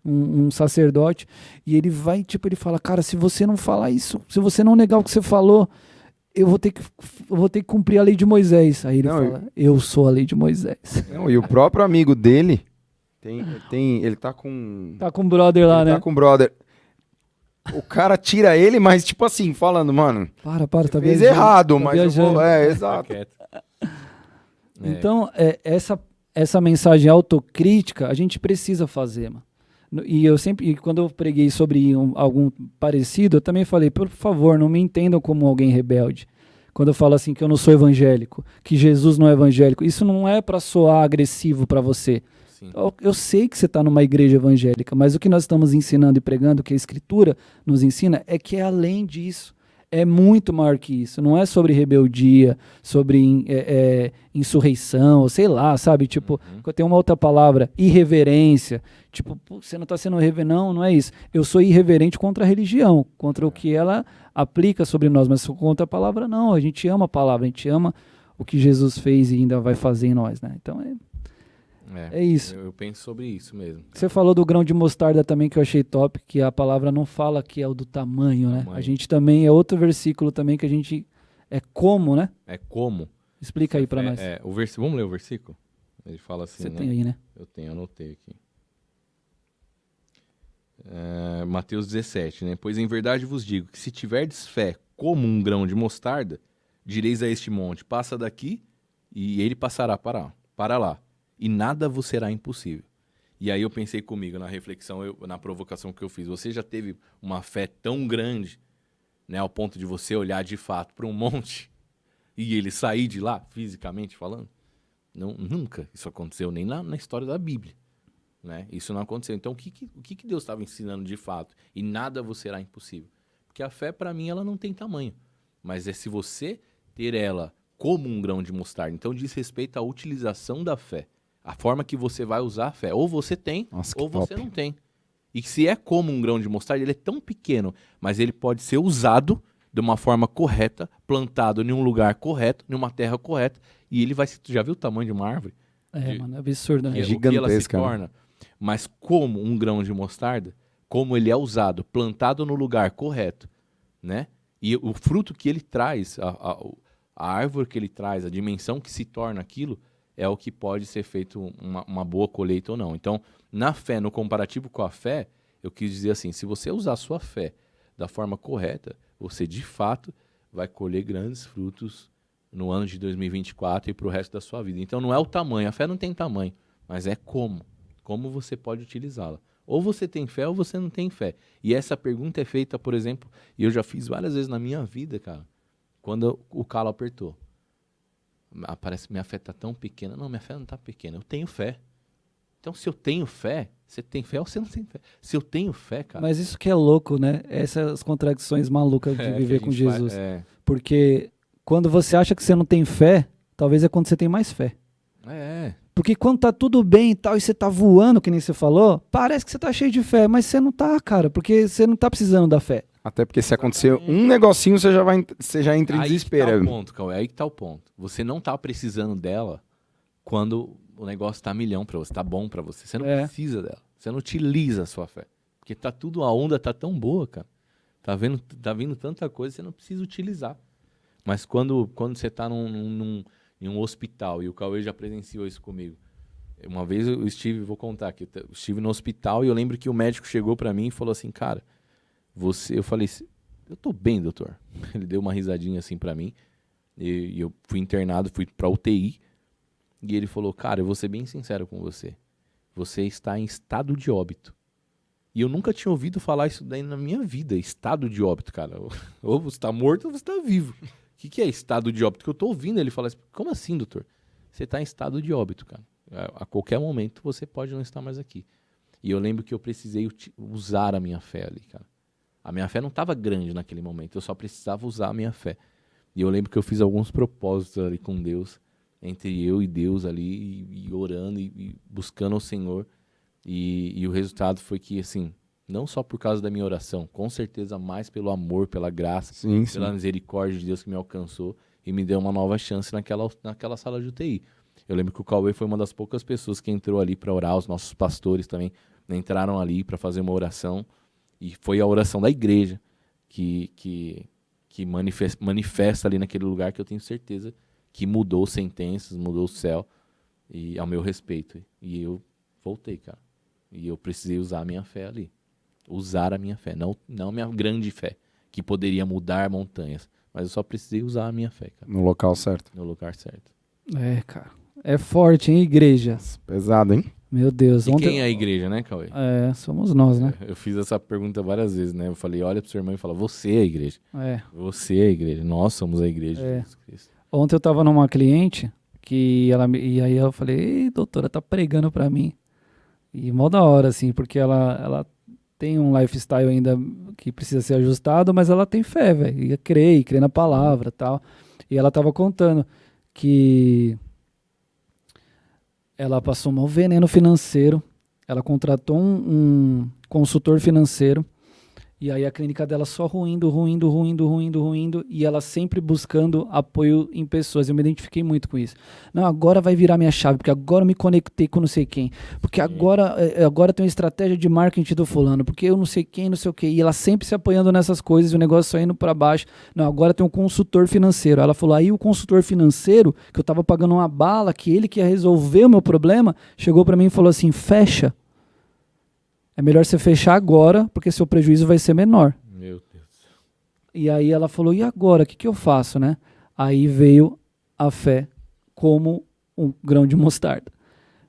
um sacerdote, e ele vai, ele fala, cara, se você não falar isso, se você não negar o que você falou, eu vou ter que cumprir a lei de Moisés. Aí ele fala, eu sou a lei de Moisés. Não, e o próprio amigo dele, ele tá com... Tá com o brother lá, né? Tá com o brother. O cara tira ele, mas tipo assim, falando, mano, Para, tá fez viajando, errado, tá mas viajando. eu vou... É, exato. Então, essa mensagem autocrítica, a gente precisa fazer, mano. E quando eu preguei sobre algum parecido, eu também falei, por favor, não me entendam como alguém rebelde. Quando eu falo assim que eu não sou evangélico, que Jesus não é evangélico, isso não é para soar agressivo para você. Sim. Eu sei que você está numa igreja evangélica, mas o que nós estamos ensinando e pregando, que a Escritura nos ensina, é que é além disso. É muito maior que isso. Não é sobre rebeldia, sobre insurreição, sei lá, sabe? Tipo, tem uma outra palavra, irreverência. Tipo, você não está sendo irreverente. Não é isso. Eu sou irreverente contra a religião, contra o que ela aplica sobre nós, mas contra a palavra não. A gente ama a palavra, a gente ama o que Jesus fez e ainda vai fazer em nós, né? Então é isso. Eu penso sobre isso mesmo. Você falou do grão de mostarda também, que eu achei top, que a palavra não fala que é o do tamanho, né? A gente também, é outro versículo também que a gente... É como, né? É como. Explica aí pra nós. Vamos ler o versículo? Ele fala assim, Você tem aí, né? Eu tenho, anotei aqui. Mateus 17, né? Pois em verdade vos digo que se tiverdes fé como um grão de mostarda, direis a este monte, passa daqui, e ele passará para lá. E nada vos será impossível. E aí eu pensei comigo na reflexão, na provocação que eu fiz. Você já teve uma fé tão grande, né, ao ponto de você olhar de fato para um monte e ele sair de lá, fisicamente falando? Não, nunca isso aconteceu, nem na história da Bíblia. Né? Isso não aconteceu. Então o que Deus estava ensinando de fato? E nada vos será impossível. Porque a fé, para mim, ela não tem tamanho. Mas é se você ter ela como um grão de mostarda. Então diz respeito à utilização da fé. A forma que você vai usar a fé. Ou você tem, ou você não tem. E se é como um grão de mostarda, ele é tão pequeno, mas ele pode ser usado de uma forma correta, plantado em um lugar correto, em uma terra correta, e ele vai se... Já viu o tamanho de uma árvore? Mano, é absurdo, né? É O que ela se gigantesca, torna. Mas como um grão de mostarda, como ele é usado, plantado no lugar correto, né? E o fruto que ele traz, a árvore que ele traz, a dimensão que se torna aquilo, é o que pode ser feito uma boa colheita ou não. Então, na fé, no comparativo com a fé, eu quis dizer assim, se você usar a sua fé da forma correta, você de fato vai colher grandes frutos no ano de 2024 e para o resto da sua vida. Então, não é o tamanho, a fé não tem tamanho, mas é como você pode utilizá-la. Ou você tem fé ou você não tem fé. E essa pergunta é feita, por exemplo, e eu já fiz várias vezes na minha vida, cara, quando o calo apertou. Parece que minha fé está tão pequena. Não, minha fé não está pequena, eu tenho fé. Então, se eu tenho fé, você tem fé ou você não tem fé? Se eu tenho fé, cara... Mas isso que é louco, né? Essas contradições malucas de viver com Jesus. Porque quando você acha que você não tem fé, talvez é quando você tem mais fé. Porque quando tá tudo bem e tal, e você tá voando, que nem você falou, parece que você tá cheio de fé, mas você não tá, cara, porque você não tá precisando da fé. Até porque se acontecer um negocinho, você já entra em desespero. Aí que tá o ponto, Cauê, aí que tá o ponto. Você não tá precisando dela quando o negócio tá milhão pra você, tá bom pra você. Você não precisa dela, você não utiliza a sua fé. Porque tá tudo, a onda tá tão boa, cara. Tá vindo tanta coisa, você não precisa utilizar. Mas quando você tá em um hospital, e o Cauê já presenciou isso comigo. Uma vez eu estive, vou contar aqui, eu estive no hospital e eu lembro que o médico chegou pra mim e falou assim, cara, eu falei, eu tô bem, doutor. Ele deu uma risadinha assim pra mim, e eu fui internado, fui pra UTI, e ele falou, cara, eu vou ser bem sincero com você, você está em estado de óbito. E eu nunca tinha ouvido falar isso daí na minha vida, estado de óbito, cara. Ou você tá morto ou você tá vivo. O que é estado de óbito? Que eu tô ouvindo ele falar assim, como assim, doutor? Você tá em estado de óbito, cara. A qualquer momento você pode não estar mais aqui. E eu lembro que eu precisei usar a minha fé ali, cara. A minha fé não estava grande naquele momento, eu só precisava usar a minha fé. E eu lembro que eu fiz alguns propósitos ali com Deus, entre eu e Deus ali, e orando e buscando o Senhor. E o resultado foi que, assim, não só por causa da minha oração, com certeza mais pelo amor, pela graça, pela misericórdia de Deus que me alcançou e me deu uma nova chance naquela sala de UTI. Eu lembro que o Cauê foi uma das poucas pessoas que entrou ali para orar, os nossos pastores também entraram ali para fazer uma oração, e foi a oração da igreja que manifesta ali naquele lugar, que eu tenho certeza que mudou sentenças, mudou o céu, e ao meu respeito. E eu voltei, cara. E eu precisei usar a minha fé ali. Usar a minha fé, não a minha grande fé, que poderia mudar montanhas, mas eu só precisei usar a minha fé, cara. No local certo. No lugar certo. É, cara. É forte, hein, igreja? Pesado, hein? Meu Deus. E quem é a igreja, né, Cauê? Somos nós, né? Eu fiz essa pergunta várias vezes, né? Eu falei, olha pro seu irmão e fala, você é a igreja. Você é a igreja. Nós somos a igreja de Jesus Cristo. Ontem eu tava numa cliente, e aí eu falei, ei, doutora, tá pregando pra mim. E mó da hora, assim, porque ela tem um lifestyle ainda que precisa ser ajustado, mas ela tem fé, velho. E crê na palavra e tal. E ela tava contando que ela passou um veneno financeiro, ela contratou um consultor financeiro, e aí a clínica dela só ruindo, e ela sempre buscando apoio em pessoas. Eu me identifiquei muito com isso. Não, agora vai virar minha chave, porque agora eu me conectei com não sei quem, porque agora tem uma estratégia de marketing do fulano, porque eu não sei quem, não sei o quê, e ela sempre se apoiando nessas coisas, e o negócio só indo para baixo. Não, agora tem um consultor financeiro. Ela falou, aí o consultor financeiro, que eu tava pagando uma bala, que ele que ia resolver o meu problema, chegou para mim e falou assim, fecha. É melhor você fechar agora, porque seu prejuízo vai ser menor. Meu Deus. E aí ela falou, e agora? O que eu faço, né? Aí veio a fé como um grão de mostarda.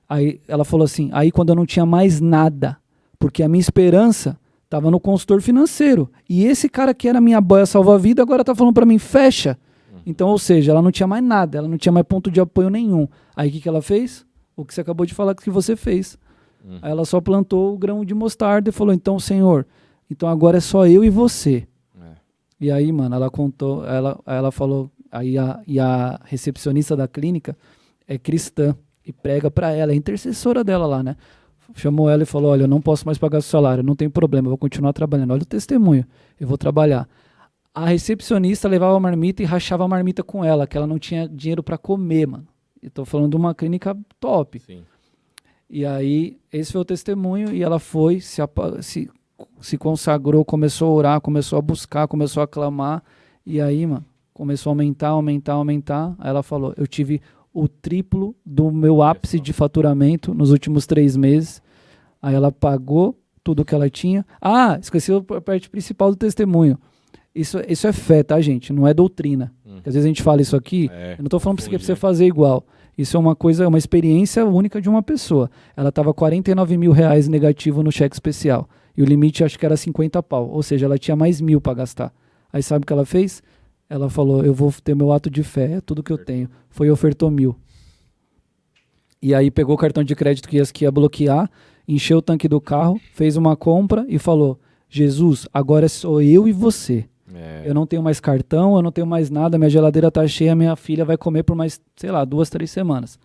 Aí ela falou assim, aí quando eu não tinha mais nada, porque a minha esperança estava no consultor financeiro. E esse cara que era minha boia salva-vida, agora tá falando para mim, fecha. Então, ou seja, ela não tinha mais nada, ela não tinha mais ponto de apoio nenhum. Aí o que ela fez? O que você acabou de falar que você fez. Aí ela só plantou o grão de mostarda e falou, então, Senhor, então agora é só eu e você. E aí, mano, ela contou, ela falou, aí a recepcionista da clínica é cristã e prega pra ela, é intercessora dela lá, né? Chamou ela e falou, olha, eu não posso mais pagar seu salário, não tem problema, eu vou continuar trabalhando. Olha o testemunho, eu vou trabalhar. A recepcionista levava a marmita e rachava a marmita com ela, que ela não tinha dinheiro pra comer, mano. Eu tô falando de uma clínica top. Sim. E aí, esse foi o testemunho, e ela foi, se consagrou, começou a orar, começou a buscar, começou a clamar, E aí, mano, começou a aumentar. Aí ela falou, eu tive o triplo do meu ápice de faturamento nos últimos 3 meses. Aí ela pagou tudo que ela tinha. Ah, esqueci a parte principal do testemunho. Isso é fé, tá, gente? Não é doutrina. Porque às vezes a gente fala isso aqui, eu não tô falando pra você fazer igual. Isso é uma coisa, uma experiência única de uma pessoa. Ela tava 49 mil reais negativo no cheque especial. E o limite acho que era 50 pau. Ou seja, ela tinha mais 1.000 para gastar. Aí sabe o que ela fez? Ela falou, eu vou ter meu ato de fé, é tudo que eu tenho. Foi e ofertou 1.000. E aí pegou o cartão de crédito que ia bloquear, encheu o tanque do carro, fez uma compra e falou, Jesus, agora sou eu e você. Eu não tenho mais cartão, eu não tenho mais nada, minha geladeira tá cheia, minha filha vai comer por mais, 2, 3 semanas.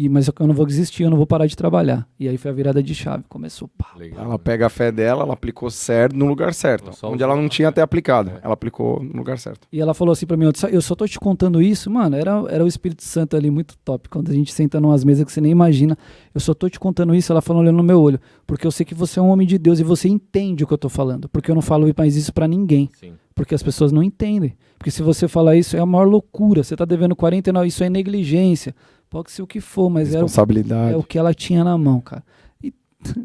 Mas eu não vou desistir, eu não vou parar de trabalhar. E aí foi a virada de chave, começou. Legal, ela pega a fé dela, ela aplicou certo no lugar certo. Onde ela não tinha até aplicado. Ela aplicou no lugar certo. E ela falou assim pra mim, eu só tô te contando isso, mano, era o Espírito Santo ali muito top. Quando a gente senta numas mesas que você nem imagina, eu só tô te contando isso, ela falou olhando no meu olho. Porque eu sei que você é um homem de Deus e você entende o que eu tô falando. Porque eu não falo mais isso pra ninguém. Sim. Porque as pessoas não entendem. Porque se você falar isso, é a maior loucura. Você tá devendo 49, isso é negligência. Pode ser o que for, mas é o que ela tinha na mão, cara.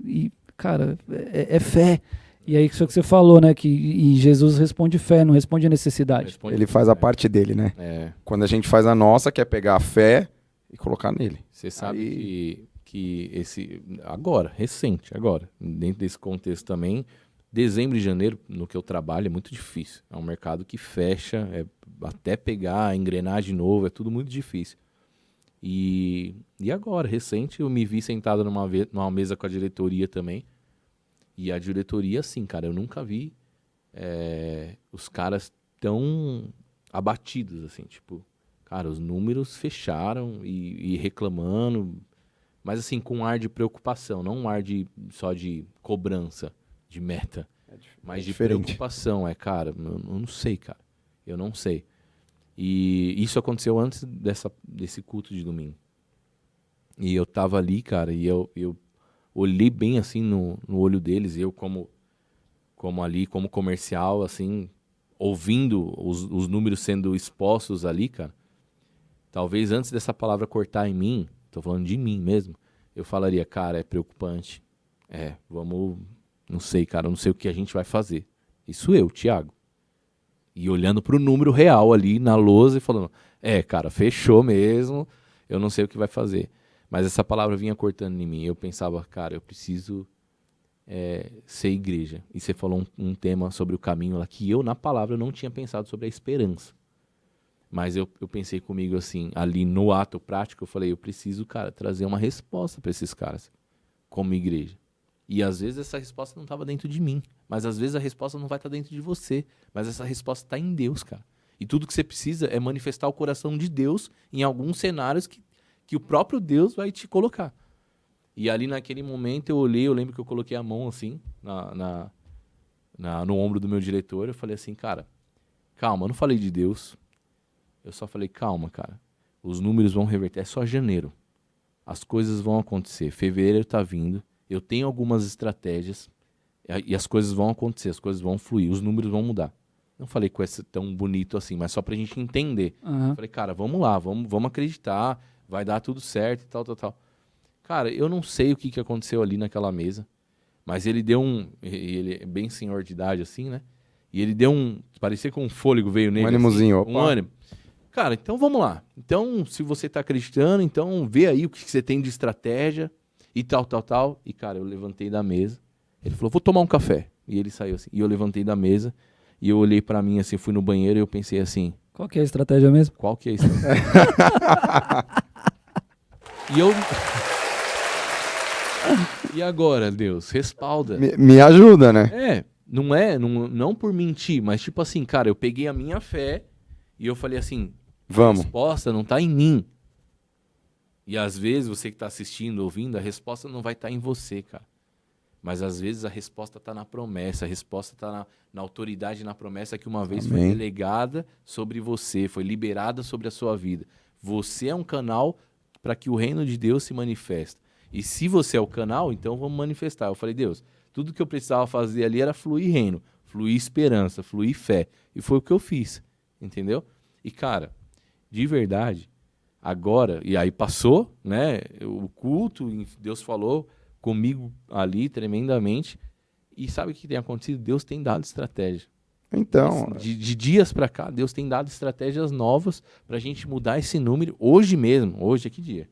E cara, é fé. E aí, isso que você falou, né? E Jesus responde fé, não responde a necessidade. Ele faz a parte dele, né? Quando a gente faz a nossa, que é pegar a fé e colocar nele. Você sabe que esse... Agora, dentro desse contexto também, dezembro e janeiro, no que eu trabalho, é muito difícil. É um mercado que fecha, até pegar, engrenar de novo, é tudo muito difícil. E agora, recente, eu me vi sentado numa mesa com a diretoria também. E a diretoria, assim, cara, eu nunca vi os caras tão abatidos, assim, tipo, cara, os números fecharam e reclamando, mas assim, com um ar de preocupação, não um ar só de cobrança, de meta, mas de preocupação. Cara, eu não sei, cara, eu não sei. E isso aconteceu antes desse culto de domingo. E eu tava ali, cara, e eu olhei bem assim no olho deles, eu como comercial, assim, ouvindo os números sendo expostos ali, cara. Talvez antes dessa palavra cortar em mim, tô falando de mim mesmo, eu falaria, cara, é preocupante. Não sei, cara, eu não sei o que a gente vai fazer. Isso eu, Thiago. E olhando pro número real ali na lousa e falando, cara, fechou mesmo, eu não sei o que vai fazer. Mas essa palavra vinha cortando em mim. Eu pensava, cara, eu preciso ser igreja. E você falou um tema sobre o caminho lá, que eu, na palavra, não tinha pensado sobre a esperança. Mas eu pensei comigo assim, ali no ato prático, eu falei, eu preciso, cara, trazer uma resposta para esses caras, como igreja. E às vezes essa resposta não estava dentro de mim. Mas às vezes a resposta não vai estar dentro de você. Mas essa resposta está em Deus, cara. E tudo que você precisa é manifestar o coração de Deus em alguns cenários que o próprio Deus vai te colocar. E ali naquele momento eu olhei, eu lembro que eu coloquei a mão assim, no ombro do meu diretor. Eu falei assim, cara, calma, eu não falei de Deus. Eu só falei, calma, cara. Os números vão reverter, é só janeiro. As coisas vão acontecer. Fevereiro tá vindo. Eu tenho algumas estratégias e as coisas vão acontecer, as coisas vão fluir, os números vão mudar. Não falei com esse tão bonito assim, mas só pra gente entender. Falei, cara, vamos lá, vamos acreditar, vai dar tudo certo e tal. Cara, eu não sei o que aconteceu ali naquela mesa, mas ele deu ele é bem senhor de idade assim, né? E ele deu parecia que um fôlego veio nele. Um ânimozinho, assim, um ânimo. Cara, então vamos lá. Então, se você tá acreditando, então vê aí o que você tem de estratégia. E tal. E, cara, eu levantei da mesa. Ele falou, vou tomar um café. E ele saiu assim. E eu levantei da mesa. E eu olhei pra mim, assim, fui no banheiro e eu pensei assim... Qual que é a estratégia mesmo? Qual que é a estratégia? E agora, Deus? Respalda. Me ajuda, né? Não por mentir, mas tipo assim, cara, eu peguei a minha fé e eu falei assim... Vamos. A resposta não tá em mim. E às vezes, você que está assistindo, ouvindo, a resposta não vai estar em você, cara. Mas às vezes a resposta está na promessa, a resposta está na autoridade, na promessa que uma vez foi delegada sobre você, foi liberada sobre a sua vida. Você é um canal para que o reino de Deus se manifeste. E se você é o canal, então vamos manifestar. Eu falei, Deus, tudo que eu precisava fazer ali era fluir reino, fluir esperança, fluir fé. E foi o que eu fiz. entendeu? E, cara, de verdade, agora, e aí passou, né, o culto, Deus falou comigo ali tremendamente, e sabe o que tem acontecido? Deus tem dado estratégia. Então, De dias pra cá, Deus tem dado estratégias novas pra gente mudar esse número hoje mesmo. Hoje é que dia?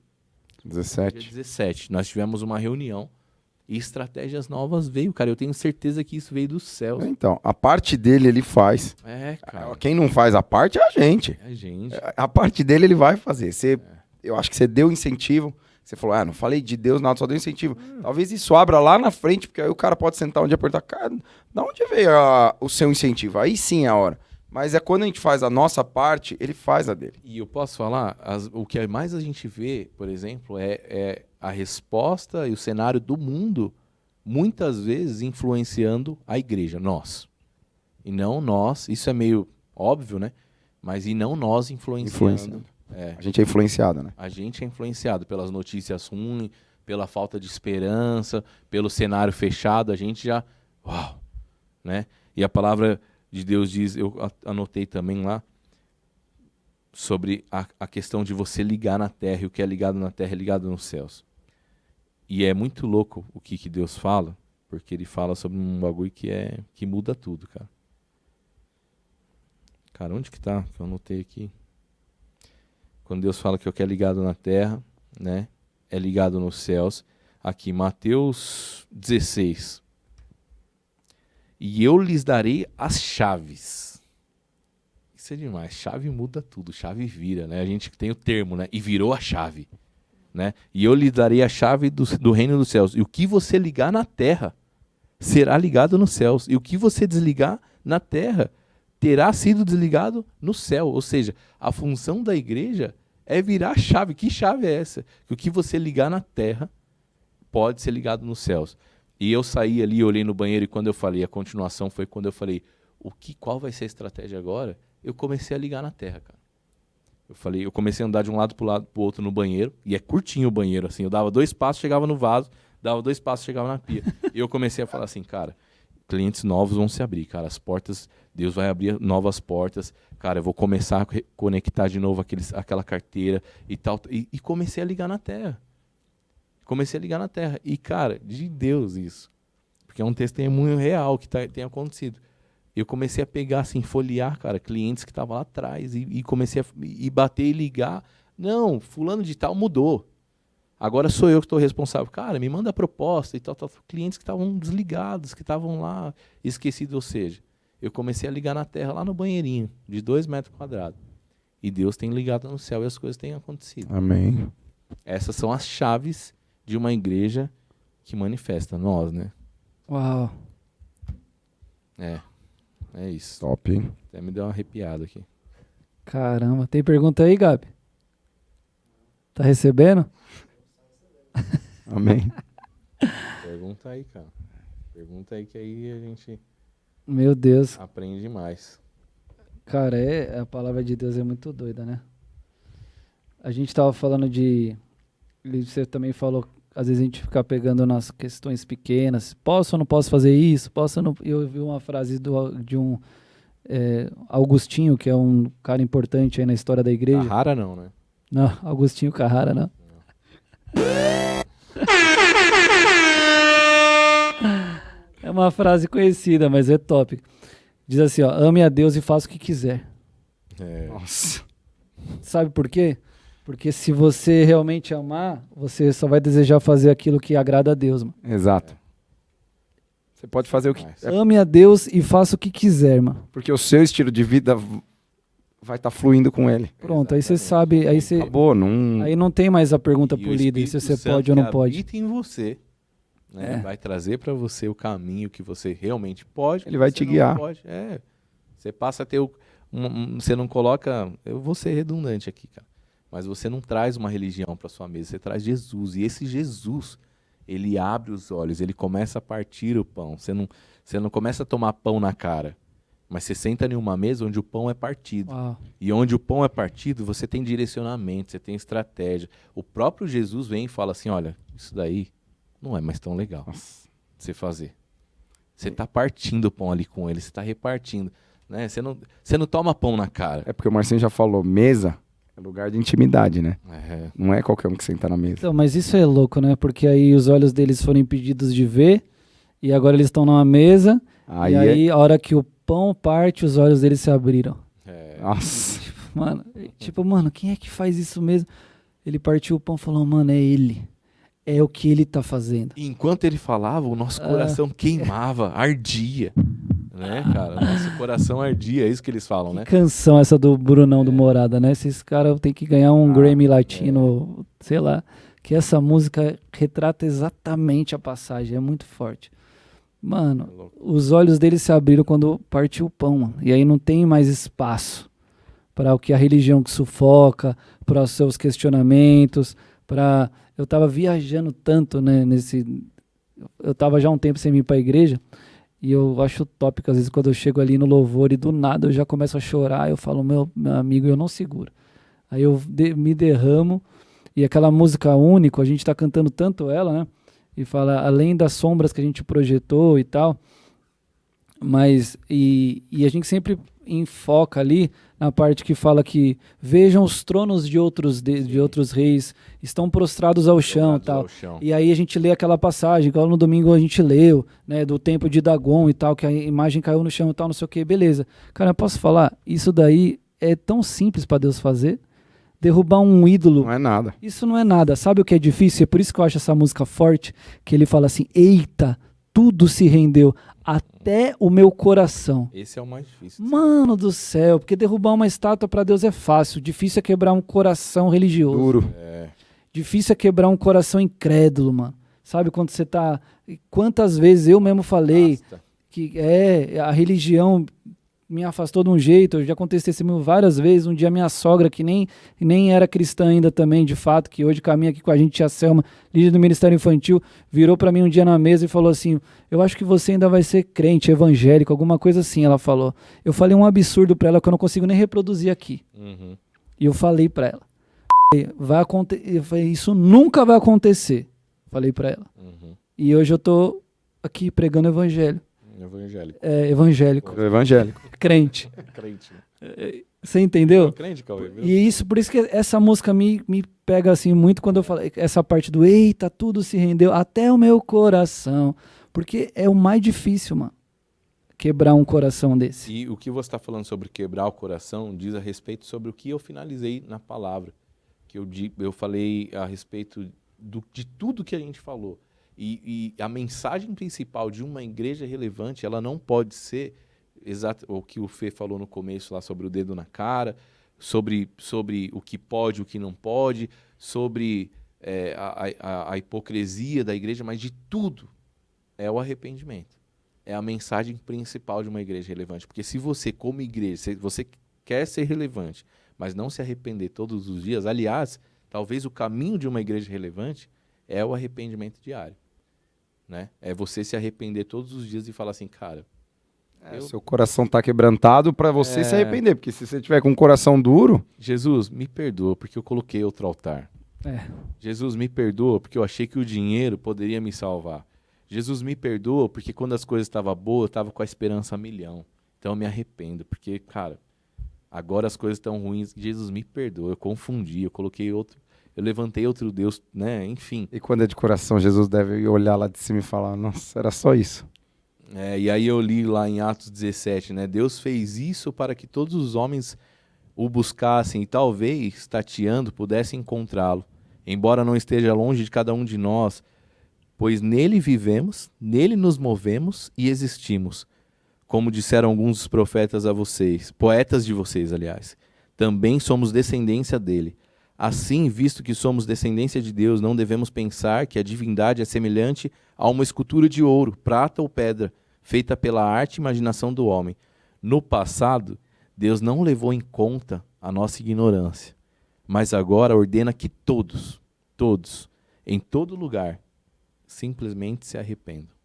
Dia 17. 17. Nós tivemos uma reunião e estratégias novas veio, cara. Eu tenho certeza que isso veio dos céus. Então, a parte dele ele faz. Cara. Quem não faz a parte é a gente. É, gente. A parte dele ele vai fazer. Eu acho que você deu incentivo. Você falou, não falei de Deus, nada, só deu incentivo. Talvez isso abra lá na frente, porque aí o cara pode sentar onde e perguntar, cara, da onde veio o seu incentivo? Aí sim é a hora. Mas é quando a gente faz a nossa parte, ele faz a dele. E eu posso falar, o que mais a gente vê, por exemplo, é a resposta e o cenário do mundo, muitas vezes influenciando a igreja, nós. E não nós, isso é meio óbvio, né? Mas e não nós influenciando. A gente é influenciado, né? A gente é influenciado pelas notícias ruins, pela falta de esperança, pelo cenário fechado, a gente já... Uau! Né? E a palavra de Deus diz, eu anotei também lá, sobre a questão de você ligar na terra, e o que é ligado na terra é ligado nos céus. E é muito louco o que Deus fala, porque ele fala sobre um bagulho que muda tudo, cara. Cara, onde que tá? Que eu anotei aqui. Quando Deus fala que o que é ligado na terra, né, é ligado nos céus. Aqui, Mateus 16. E eu lhes darei as chaves. Isso é demais. Chave muda tudo. Chave vira, né? A gente tem o termo, né? E virou a chave, né? E eu lhes darei a chave do reino dos céus. E o que você ligar na terra será ligado nos céus. E o que você desligar na terra terá sido desligado no céu. Ou seja, a função da igreja é virar a chave. Que chave é essa? Que o que você ligar na terra pode ser ligado nos céus. E eu saí ali, olhei no banheiro e quando eu falei, a continuação foi quando eu falei, qual vai ser a estratégia agora? Eu comecei a ligar na terra, cara. Eu comecei a andar de um lado pro outro no banheiro, e é curtinho o banheiro, assim, eu dava 2 passos, chegava no vaso, dava 2 passos, chegava na pia. E eu comecei a falar assim, cara, clientes novos vão se abrir, cara, as portas, Deus vai abrir novas portas, cara, eu vou começar a conectar de novo aquela carteira e tal, e comecei a ligar na terra. Comecei a ligar na terra. E, cara, de Deus isso. Porque é um testemunho real que tem acontecido. Eu comecei a pegar, assim, folhear, cara, clientes que estavam lá atrás e comecei a bater e ligar. Não, fulano de tal mudou. Agora sou eu que estou responsável. Cara, me manda a proposta e tal. Clientes que estavam desligados, que estavam lá esquecidos. Ou seja, eu comecei a ligar na terra lá no banheirinho, de 2 metros quadrados. E Deus tem ligado no céu e as coisas têm acontecido. Amém. Essas são as chaves de uma igreja que manifesta nós, né? Uau. É isso. Top, hein? Até me deu uma arrepiada aqui. Caramba. Tem pergunta aí, Gabi? Tá recebendo? Amém. Pergunta aí, cara. Pergunta aí que aí a gente Meu Deus. aprende mais. Cara, a palavra de Deus é muito doida, né? A gente tava falando você também falou, às vezes a gente fica pegando nas questões pequenas. Posso ou não posso fazer isso? Posso ou não... Eu vi uma frase de um Augustinho, que é um cara importante aí na história da igreja. Carrara não, né? Não, Augustinho Carrara, não. É uma frase conhecida, mas é top. Diz assim, ó, ame a Deus e faça o que quiser. Nossa. Sabe por quê? Porque se você realmente amar, você só vai desejar fazer aquilo que agrada a Deus, mano. Exato. Você pode fazer o que... Ame a Deus e faça o que quiser, mano. Porque o seu estilo de vida vai estar fluindo com ele. Pronto, aí você sabe, aí você... Acabou, não... Aí não tem mais a pergunta E pro o líder, se Espírito você Santo pode ou não que pode. habita em você, né? Vai trazer para você o caminho que você realmente pode. Ele vai você te não guiar. Pode. Você passa a ter você não coloca... Eu vou ser redundante aqui, cara. Mas você não traz uma religião para sua mesa, você traz Jesus. E esse Jesus, ele abre os olhos, ele começa a partir o pão. Você não começa a tomar pão na cara, mas você senta em uma mesa onde o pão é partido. Uau. E onde o pão é partido, você tem direcionamento, você tem estratégia. O próprio Jesus vem e fala assim, olha, isso daí não é mais tão legal de você fazer. Você está partindo o pão ali com ele, você está repartindo. né? Você não toma pão na cara. É porque o Marcinho já falou, mesa é lugar de intimidade, né? É. Não é qualquer um que senta na mesa. Então, mas isso é louco, né? Porque aí os olhos deles foram impedidos de ver, e agora eles estão numa mesa, Aí e aí a hora que o pão parte, os olhos deles se abriram. Nossa. Mano, quem é que faz isso mesmo? Ele partiu o pão e falou, mano, é ele. É o que ele tá fazendo. E enquanto ele falava, o nosso coração queimava, ardia. Né, cara? Nosso coração ardia, é isso que eles falam, né? Que canção essa do Brunão do Morada, né? Esses caras têm que ganhar um Grammy Latino, sei lá. Que essa música retrata exatamente a passagem, é muito forte. Mano, os olhos dele se abriram quando partiu o pão, mano. E aí não tem mais espaço para o que a religião que sufoca, para os seus questionamentos, para... Eu tava viajando tanto, né, eu tava já há um tempo sem ir para a igreja, e eu acho tópico, às vezes, quando eu chego ali no louvor e do nada eu já começo a chorar, eu falo, meu amigo, eu não seguro. Aí eu me derramo, e aquela música Único, a gente tá cantando tanto ela, né, e fala, além das sombras que a gente projetou e tal, mas, e a gente sempre enfoca ali na parte que fala que vejam os tronos de outros reis, estão prostrados ao chão, tal. E aí a gente lê aquela passagem, igual no domingo a gente leu, né, do templo de Dagon e tal, que a imagem caiu no chão e tal, não sei o que, beleza. Cara, eu posso falar, isso daí é tão simples para Deus fazer. Derrubar um ídolo. Não é nada. Isso não é nada. Sabe o que é difícil? É por isso que eu acho essa música forte, que ele fala assim, eita, tudo se rendeu, até o meu coração. Esse é o mais difícil. Mano do céu, porque derrubar uma estátua para Deus é fácil. Difícil é quebrar um coração religioso. Duro. Difícil é quebrar um coração incrédulo, mano. Sabe quando você tá... Quantas vezes eu mesmo falei que a religião me afastou de um jeito, eu já contei esse testemunho várias vezes. Um dia minha sogra, que nem era cristã ainda também, de fato, que hoje caminha aqui com a gente, tia Selma, líder do Ministério Infantil, virou pra mim um dia na mesa e falou assim, eu acho que você ainda vai ser crente, evangélico, alguma coisa assim, ela falou. Eu falei um absurdo pra ela que eu não consigo nem reproduzir aqui. Uhum. E eu falei pra ela, eu falei, isso nunca vai acontecer, falei pra ela. Uhum. E hoje eu tô aqui pregando evangelho. Evangélico. Evangélico. Evangélico. Crente. Crente. Você entendeu? Crente, Cauê, viu? E por isso que essa música me pega assim muito quando eu falo essa parte do eita, tudo se rendeu, até o meu coração. Porque é o mais difícil, mano. Quebrar um coração desse. E o que você está falando sobre quebrar o coração diz a respeito sobre o que eu finalizei na palavra. Que eu falei a respeito de tudo que a gente falou. E a mensagem principal de uma igreja relevante, ela não pode ser exato o que o Fê falou no começo lá sobre o dedo na cara, sobre o que pode, o que não pode, sobre a hipocrisia da igreja, mas de tudo é o arrependimento. É a mensagem principal de uma igreja relevante. Porque se você, como igreja, se você quer ser relevante, mas não se arrepender todos os dias, aliás, talvez o caminho de uma igreja relevante é o arrependimento diário. Né? É você se arrepender todos os dias e falar assim, cara... Seu coração tá quebrantado para você se arrepender, porque se você tiver com o coração duro... Jesus, me perdoa porque eu coloquei outro altar. Jesus, me perdoa porque eu achei que o dinheiro poderia me salvar. Jesus, me perdoa porque quando as coisas estavam boas, eu estava com a esperança a milhão. Então eu me arrependo, porque, cara, agora as coisas estão ruins. Jesus, me perdoa, eu confundi, eu coloquei outro... Eu levantei outro Deus, né? Enfim. E quando é de coração, Jesus deve olhar lá de cima e falar, nossa, era só isso. E aí eu li lá em Atos 17, né? Deus fez isso para que todos os homens o buscassem e talvez, tateando, pudessem encontrá-lo, embora não esteja longe de cada um de nós, pois nele vivemos, nele nos movemos e existimos. Como disseram alguns dos profetas a vocês, poetas de vocês, aliás, também somos descendência dele. Assim, visto que somos descendência de Deus, não devemos pensar que a divindade é semelhante a uma escultura de ouro, prata ou pedra, feita pela arte e imaginação do homem. No passado, Deus não levou em conta a nossa ignorância, mas agora ordena que todos, em todo lugar, simplesmente se arrependam.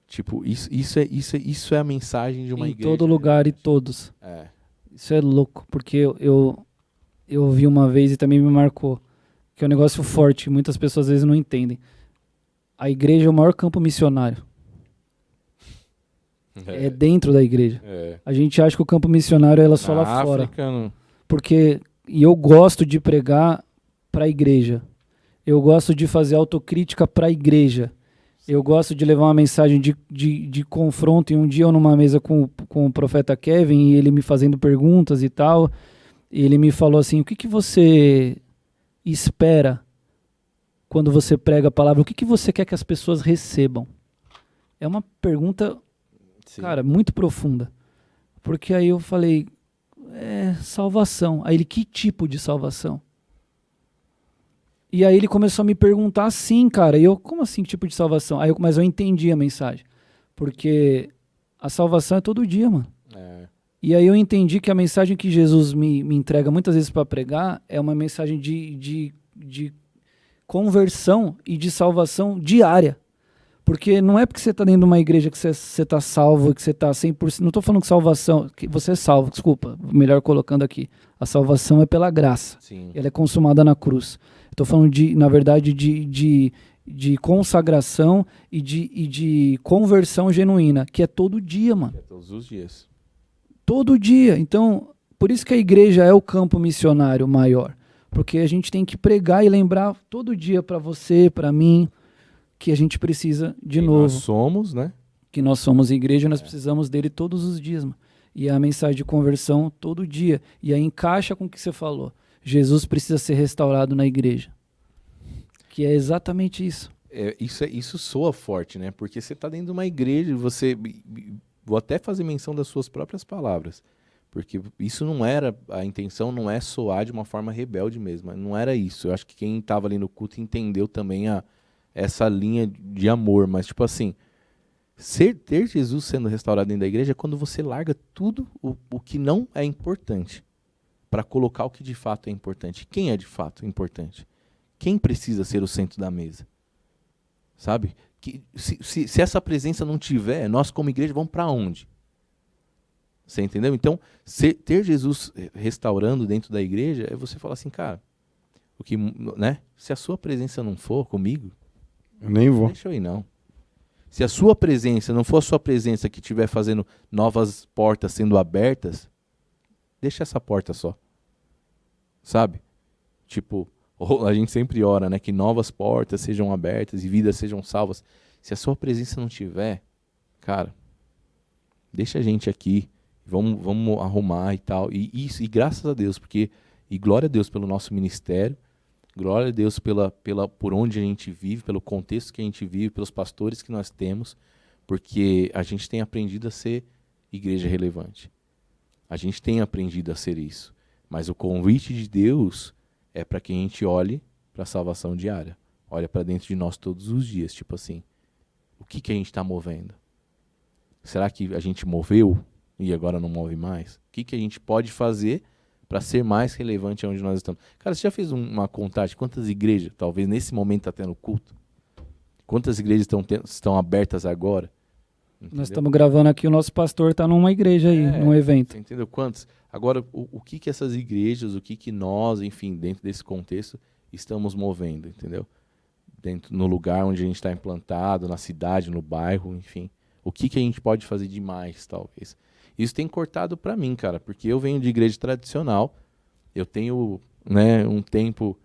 Tipo, isso é a mensagem de uma igreja. Em todo lugar e todos. Isso é louco, porque eu vi uma vez e também me marcou, que é um negócio forte, muitas pessoas às vezes não entendem. A igreja é o maior campo missionário. É dentro da igreja. É. A gente acha que o campo missionário é só Na lá fora. África, não. E eu gosto de pregar para a igreja. Eu gosto de fazer autocrítica para a igreja. Eu gosto de levar uma mensagem de confronto. E um dia eu numa mesa com o profeta Kevin, e ele me fazendo perguntas e tal, e ele me falou assim, o que você espera quando você prega a palavra? O que você quer que as pessoas recebam? É uma pergunta, Sim. cara, muito profunda. Porque aí eu falei, salvação. Aí ele, que tipo de salvação? E aí ele começou a me perguntar assim, cara. E eu, como assim, que tipo de salvação? Mas eu entendi a mensagem. Porque a salvação é todo dia, mano. É. E aí eu entendi que a mensagem que Jesus me entrega muitas vezes para pregar é uma mensagem de conversão e de salvação diária. Porque não é porque você está dentro de uma igreja que você está salvo, que você está 100%... Não estou falando que salvação... Que você é salvo, desculpa. Melhor colocando aqui. A salvação é pela graça. Sim. Ela é consumada na cruz. Estou falando, na verdade, de consagração e de conversão genuína, que é todo dia, mano. É todos os dias. Todo dia. Então, por isso que a igreja é o campo missionário maior. Porque a gente tem que pregar e lembrar todo dia para você, para mim, que a gente precisa de novo. Nós somos, né? Que nós somos igreja e nós precisamos dele todos os dias, mano. E a mensagem de conversão todo dia. E aí encaixa com o que você falou. Jesus precisa ser restaurado na igreja. Que é exatamente isso. Isso soa forte, né? Porque você está dentro de uma igreja e você... Vou até fazer menção das suas próprias palavras. Porque isso não era... A intenção não é soar de uma forma rebelde mesmo. Não era isso. Eu acho que quem estava ali no culto entendeu também essa linha de amor. Mas, tipo assim... Ter Jesus sendo restaurado dentro da igreja é quando você larga tudo o que não é importante para colocar o que de fato é importante. Quem é de fato importante? Quem precisa ser o centro da mesa? Sabe? Se essa presença não tiver, nós como igreja vamos para onde? Você entendeu? Então, ter Jesus restaurando dentro da igreja é você falar assim, cara, né? Se a sua presença não for comigo, eu nem vou. Deixa eu ir não. Se a sua presença não for a sua presença que estiver fazendo novas portas sendo abertas, deixa essa porta só. Sabe? Tipo, a gente sempre ora, né? Que novas portas sejam abertas e vidas sejam salvas. Se a sua presença não tiver, cara, deixa a gente aqui. Vamos arrumar e tal. E graças a Deus, e glória a Deus pelo nosso ministério. Glória a Deus por onde a gente vive, pelo contexto que a gente vive, pelos pastores que nós temos, porque a gente tem aprendido a ser igreja relevante. A gente tem aprendido a ser isso. Mas o convite de Deus é para que a gente olhe para a salvação diária. Olha para dentro de nós todos os dias. Tipo assim, o que a gente está movendo? Será que a gente moveu e agora não move mais? O que a gente pode fazer para ser mais relevante onde nós estamos? Cara, você já fez uma contagem? Quantas igrejas, talvez nesse momento está tendo culto? Quantas igrejas estão abertas agora? Entendeu? Nós estamos gravando aqui, o nosso pastor está numa igreja aí, num evento. Você entendeu? Quantos? Agora, o que essas igrejas, o que nós, enfim, dentro desse contexto, estamos movendo, entendeu? No lugar onde a gente está implantado, na cidade, no bairro, enfim. O que a gente pode fazer de mais, talvez? Isso tem cortado para mim, cara, porque eu venho de igreja tradicional, eu tenho, né, um tempo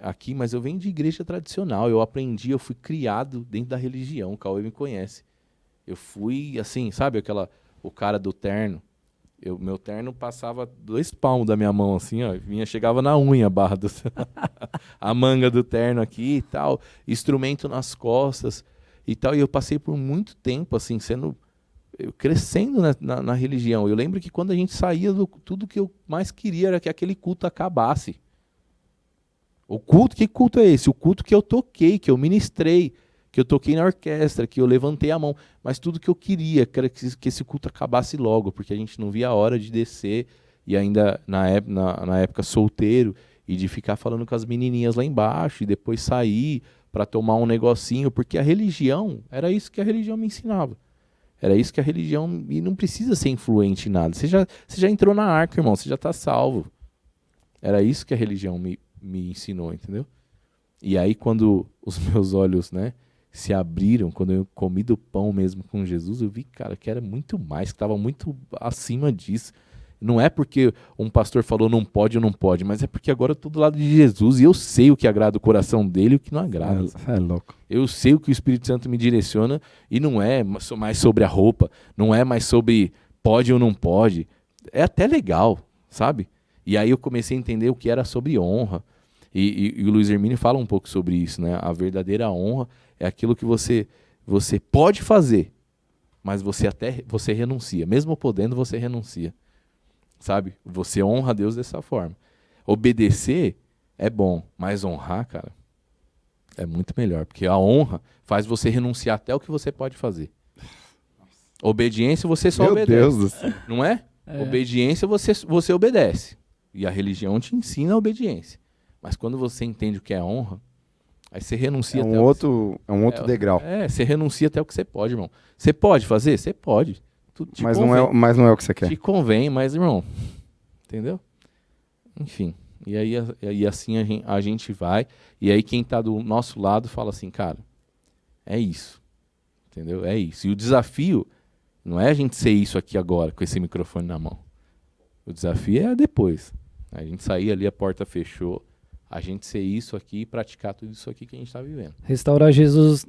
aqui, mas eu venho de igreja tradicional, eu fui criado dentro da religião, o Cauê me conhece. Eu fui, assim, sabe, o cara do terno, meu terno passava 2 palmos da minha mão, assim, ó, chegava na unha a barra a manga do terno aqui e tal, instrumento nas costas e tal, e eu passei por muito tempo, assim, crescendo na religião. Eu lembro que quando a gente saía, tudo que eu mais queria era que aquele culto acabasse. Que culto é esse? O culto que eu toquei, que eu ministrei, que eu toquei na orquestra, que eu levantei a mão. Mas tudo que eu queria era que esse culto acabasse logo, porque a gente não via a hora de descer, e ainda na época solteiro, e de ficar falando com as menininhas lá embaixo, e depois sair para tomar um negocinho, porque a religião, era isso que a religião me ensinava. Era isso que a religião... E não precisa ser influente em nada. Você já entrou na arca, irmão. Você já está salvo. Era isso que a religião me ensinou, entendeu? E aí, quando os meus olhos, né, se abriram, quando eu comi do pão mesmo com Jesus, eu vi, cara, que era muito mais, que estava muito acima disso. Não é porque um pastor falou não pode ou não pode, mas é porque agora eu estou do lado de Jesus e eu sei o que agrada o coração dele e o que não agrada. É louco. Eu sei o que o Espírito Santo me direciona e não é mais sobre a roupa, não é mais sobre pode ou não pode. É até legal, sabe? E aí eu comecei a entender o que era sobre honra. E o Luiz Hermínio fala um pouco sobre isso, né? A verdadeira honra é aquilo que você pode fazer, mas você renuncia. Mesmo podendo, você renuncia. Sabe? Você honra a Deus dessa forma. Obedecer é bom, mas honrar, cara, é muito melhor. Porque a honra faz você renunciar até o que você pode fazer. Obediência, você só obedece. Meu Deus do céu. Não é? Obediência, você obedece. E a religião te ensina a obediência. Mas quando você entende o que é honra, aí você renuncia até outro degrau. Você renuncia até o que você pode, irmão. Você pode fazer? Você pode. Mas não é o que você quer. Te convém, mas, irmão, entendeu? Enfim, e aí assim a gente vai, e aí quem tá do nosso lado fala assim, cara, é isso, entendeu? É isso. E o desafio não é a gente ser isso aqui agora, com esse microfone na mão. O desafio é depois. A gente sair ali, a porta fechou, a gente ser isso aqui e praticar tudo isso aqui que a gente tá vivendo. Restaurar Jesus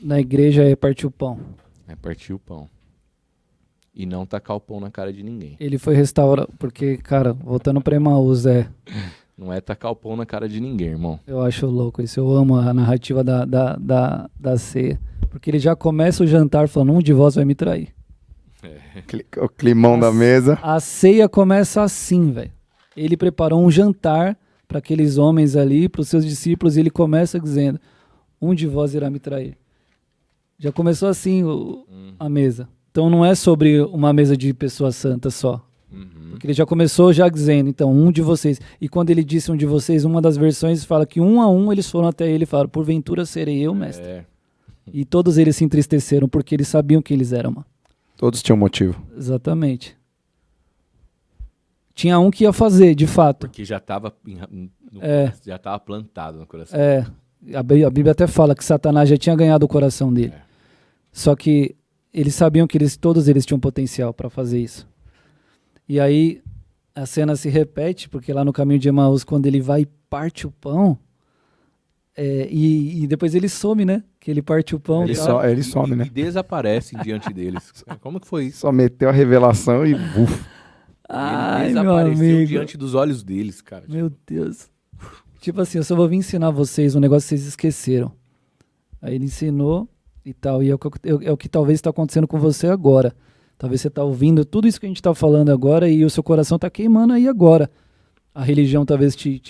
na igreja é partir o pão. É partir o pão. E não tacar o pão na cara de ninguém. Ele foi restaurar, porque, cara, voltando pra Emaús, Não é tacar o pão na cara de ninguém, irmão. eu acho louco isso, eu amo a narrativa da ceia, porque ele já começa o jantar falando, um de vós vai me trair. O climão da mesa. A ceia começa assim, velho. Ele preparou um jantar para aqueles homens ali, para os seus discípulos, e ele começa dizendo, um de vós irá me trair. Já começou assim a mesa. Então não é sobre uma mesa de pessoas santas só. Porque ele já começou já dizendo, então, um de vocês. E quando ele disse um de vocês, uma das versões fala que um a um eles foram até ele e falaram, porventura serei eu, mestre. E todos eles se entristeceram porque eles sabiam que eles eram, mano. Todos tinham motivo. Exatamente. Tinha um que ia fazer, de fato. Porque já estava já tava plantado no coração. A Bíblia até fala que Satanás já tinha ganhado o coração dele. Só que eles sabiam que todos eles tinham potencial para fazer isso. E aí a cena se repete, porque lá no caminho de Emaús, quando ele vai e parte o pão, e depois ele some, né? Que ele parte o pão. Ele some, né? E desaparece diante deles. Como que foi isso? Só meteu a revelação e... Ai, ele meu desapareceu amigo. diante dos olhos deles, cara. Meu Deus. Tipo assim, eu só vou vir ensinar vocês um negócio que vocês esqueceram. Aí ele ensinou e tal, e é o que talvez está acontecendo com você agora. Talvez você está ouvindo tudo isso que a gente está falando agora e o seu coração está queimando aí agora. A religião talvez te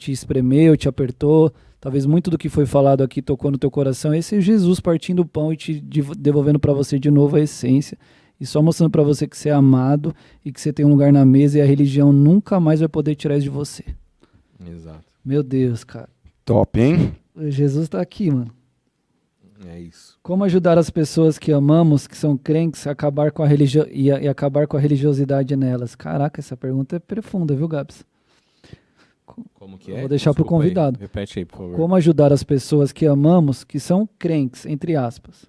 espremeu, te apertou, talvez muito do que foi falado aqui tocou no teu coração. Esse é Jesus partindo o pão e te devolvendo para você de novo a essência. E só mostrando para você que você é amado e que você tem um lugar na mesa e a religião nunca mais vai poder tirar isso de você. Exato. Meu Deus, cara. Top, hein? Jesus tá aqui, mano. É isso. Como ajudar as pessoas que amamos, que são crentes, a acabar com a e acabar com a religiosidade nelas? Caraca, essa pergunta é profunda, viu, Gabs? Como que é? Vou deixar pro Desculpa aí. convidado. Repete aí, por favor. Como ajudar as pessoas que amamos, que são crentes, entre aspas,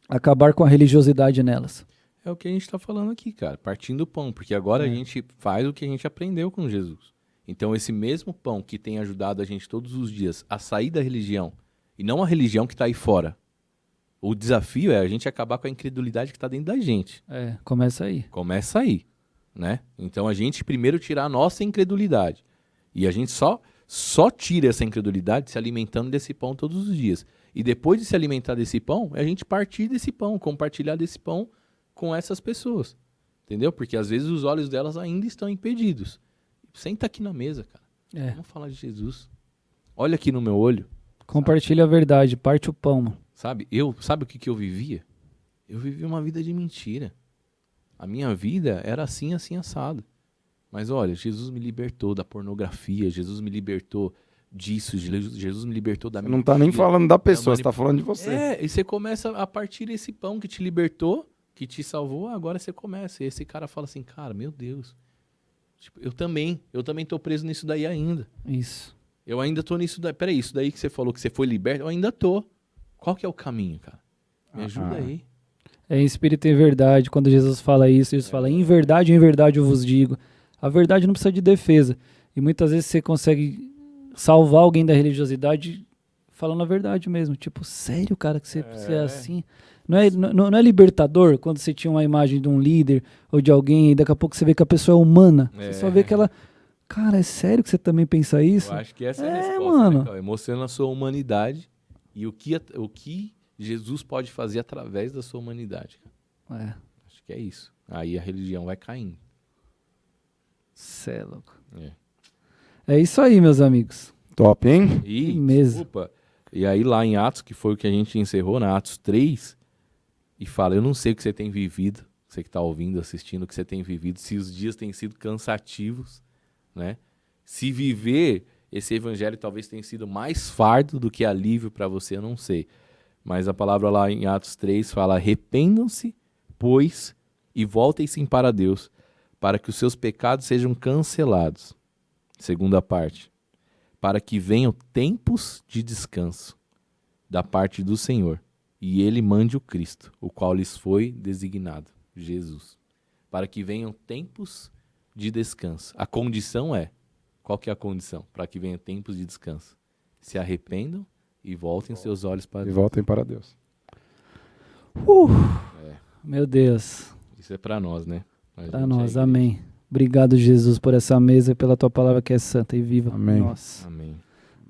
a acabar com a religiosidade nelas? É o que a gente está falando aqui, cara. Partindo do pão. Porque agora a gente faz o que a gente aprendeu com Jesus. Então, esse mesmo pão que tem ajudado a gente todos os dias a sair da religião, e não a religião que está aí fora. O desafio é a gente acabar com a incredulidade que está dentro da gente. Começa aí. Começa aí, né? Então, a gente primeiro tirar a nossa incredulidade. E a gente só tira essa incredulidade se alimentando desse pão todos os dias. E depois de se alimentar desse pão, é a gente partir desse pão, compartilhar desse pão com essas pessoas. Entendeu? Porque às vezes os olhos delas ainda estão impedidos. Senta aqui na mesa, cara. Vamos falar de Jesus. Olha aqui no meu olho. Compartilha a verdade, parte o pão, mano. Sabe o que eu vivia? Eu vivia uma vida de mentira. A minha vida era assim, assim, assado. Mas olha, Jesus me libertou da pornografia, Jesus me libertou disso, Jesus me libertou da mentira. Você não tá nem falando da pessoa, você tá falando de você. E você começa a partir desse pão que te libertou, que te salvou, agora você começa. E esse cara fala assim, cara, meu Deus. Tipo, eu também tô preso nisso daí ainda. Isso. Eu ainda tô nisso daí. Peraí, isso daí que você falou que você foi liberto, eu ainda tô. Qual que é o caminho, cara? Me ajuda aí. É em espírito e em verdade. Quando Jesus fala isso, Jesus fala, em verdade eu vos digo. A verdade não precisa de defesa. E muitas vezes você consegue salvar alguém da religiosidade falando a verdade mesmo. Tipo, sério, cara, que você é assim? Não é libertador quando você tinha uma imagem de um líder ou de alguém e daqui a pouco você vê que a pessoa é humana. Você só vê que ela... Cara, é sério que você também pensa isso? Eu acho que essa é a resposta, mano. né, Cauê? Mostrando a sua humanidade e o que Jesus pode fazer através da sua humanidade. Cara. Acho que é isso. Aí a religião vai caindo. Cê é louco. É isso aí, meus amigos. Top, hein? E, mesmo. desculpa, e aí lá em Atos, que foi o que a gente encerrou, na Atos 3, e fala, eu não sei o que você tem vivido, você que está ouvindo, assistindo, o que você tem vivido, se os dias têm sido cansativos, né? Se viver esse evangelho talvez tenha sido mais fardo do que alívio para você, eu não sei. Mas a palavra lá em Atos 3 fala, arrependam-se, pois, e voltem-se para Deus, para que os seus pecados sejam cancelados. Segunda parte, para que venham tempos de descanso da parte do Senhor, e ele mande o Cristo, o qual lhes foi designado, Jesus. Para que venham tempos de descanso. A condição é, qual que é a condição? Para que venham tempos de descanso. Se arrependam e voltem seus olhos para Deus. E voltem para Deus. Meu Deus. Isso é para nós, né? Para nós, amém. Obrigado, Jesus, por essa mesa e pela tua palavra que é santa e viva. Amém. Nossa. Amém.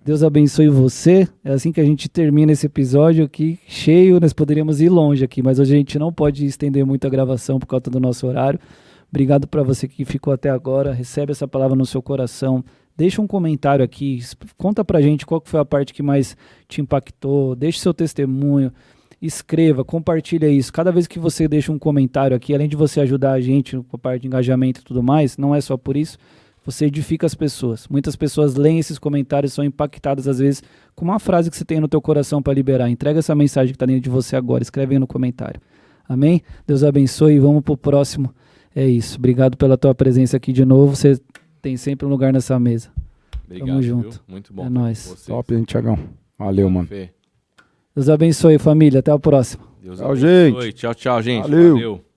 Deus abençoe você. É assim que a gente termina esse episódio aqui, cheio. Nós poderíamos ir longe aqui, mas hoje a gente não pode estender muito a gravação por causa do nosso horário. Obrigado para você que ficou até agora. Recebe essa palavra no seu coração. Deixa um comentário aqui. Conta pra gente qual que foi a parte que mais te impactou. Deixe seu testemunho. Escreva, compartilha isso. Cada vez que você deixa um comentário aqui, além de você ajudar a gente com a parte de engajamento e tudo mais, não é só por isso, você edifica as pessoas. Muitas pessoas leem esses comentários, são impactadas às vezes com uma frase que você tem no teu coração para liberar. Entrega essa mensagem que está dentro de você agora, escreve aí no comentário. Amém? Deus abençoe e vamos pro próximo. É isso. Obrigado pela tua presença aqui de novo. Você tem sempre um lugar nessa mesa. Obrigado, Tamo junto. Viu? Muito bom. É nóis. Top, hein, Thiagão? Valeu, mano. Fê. Deus abençoe, família. Até a próxima. Deus Tchau, abençoe. gente. Tchau, gente. Valeu. Valeu.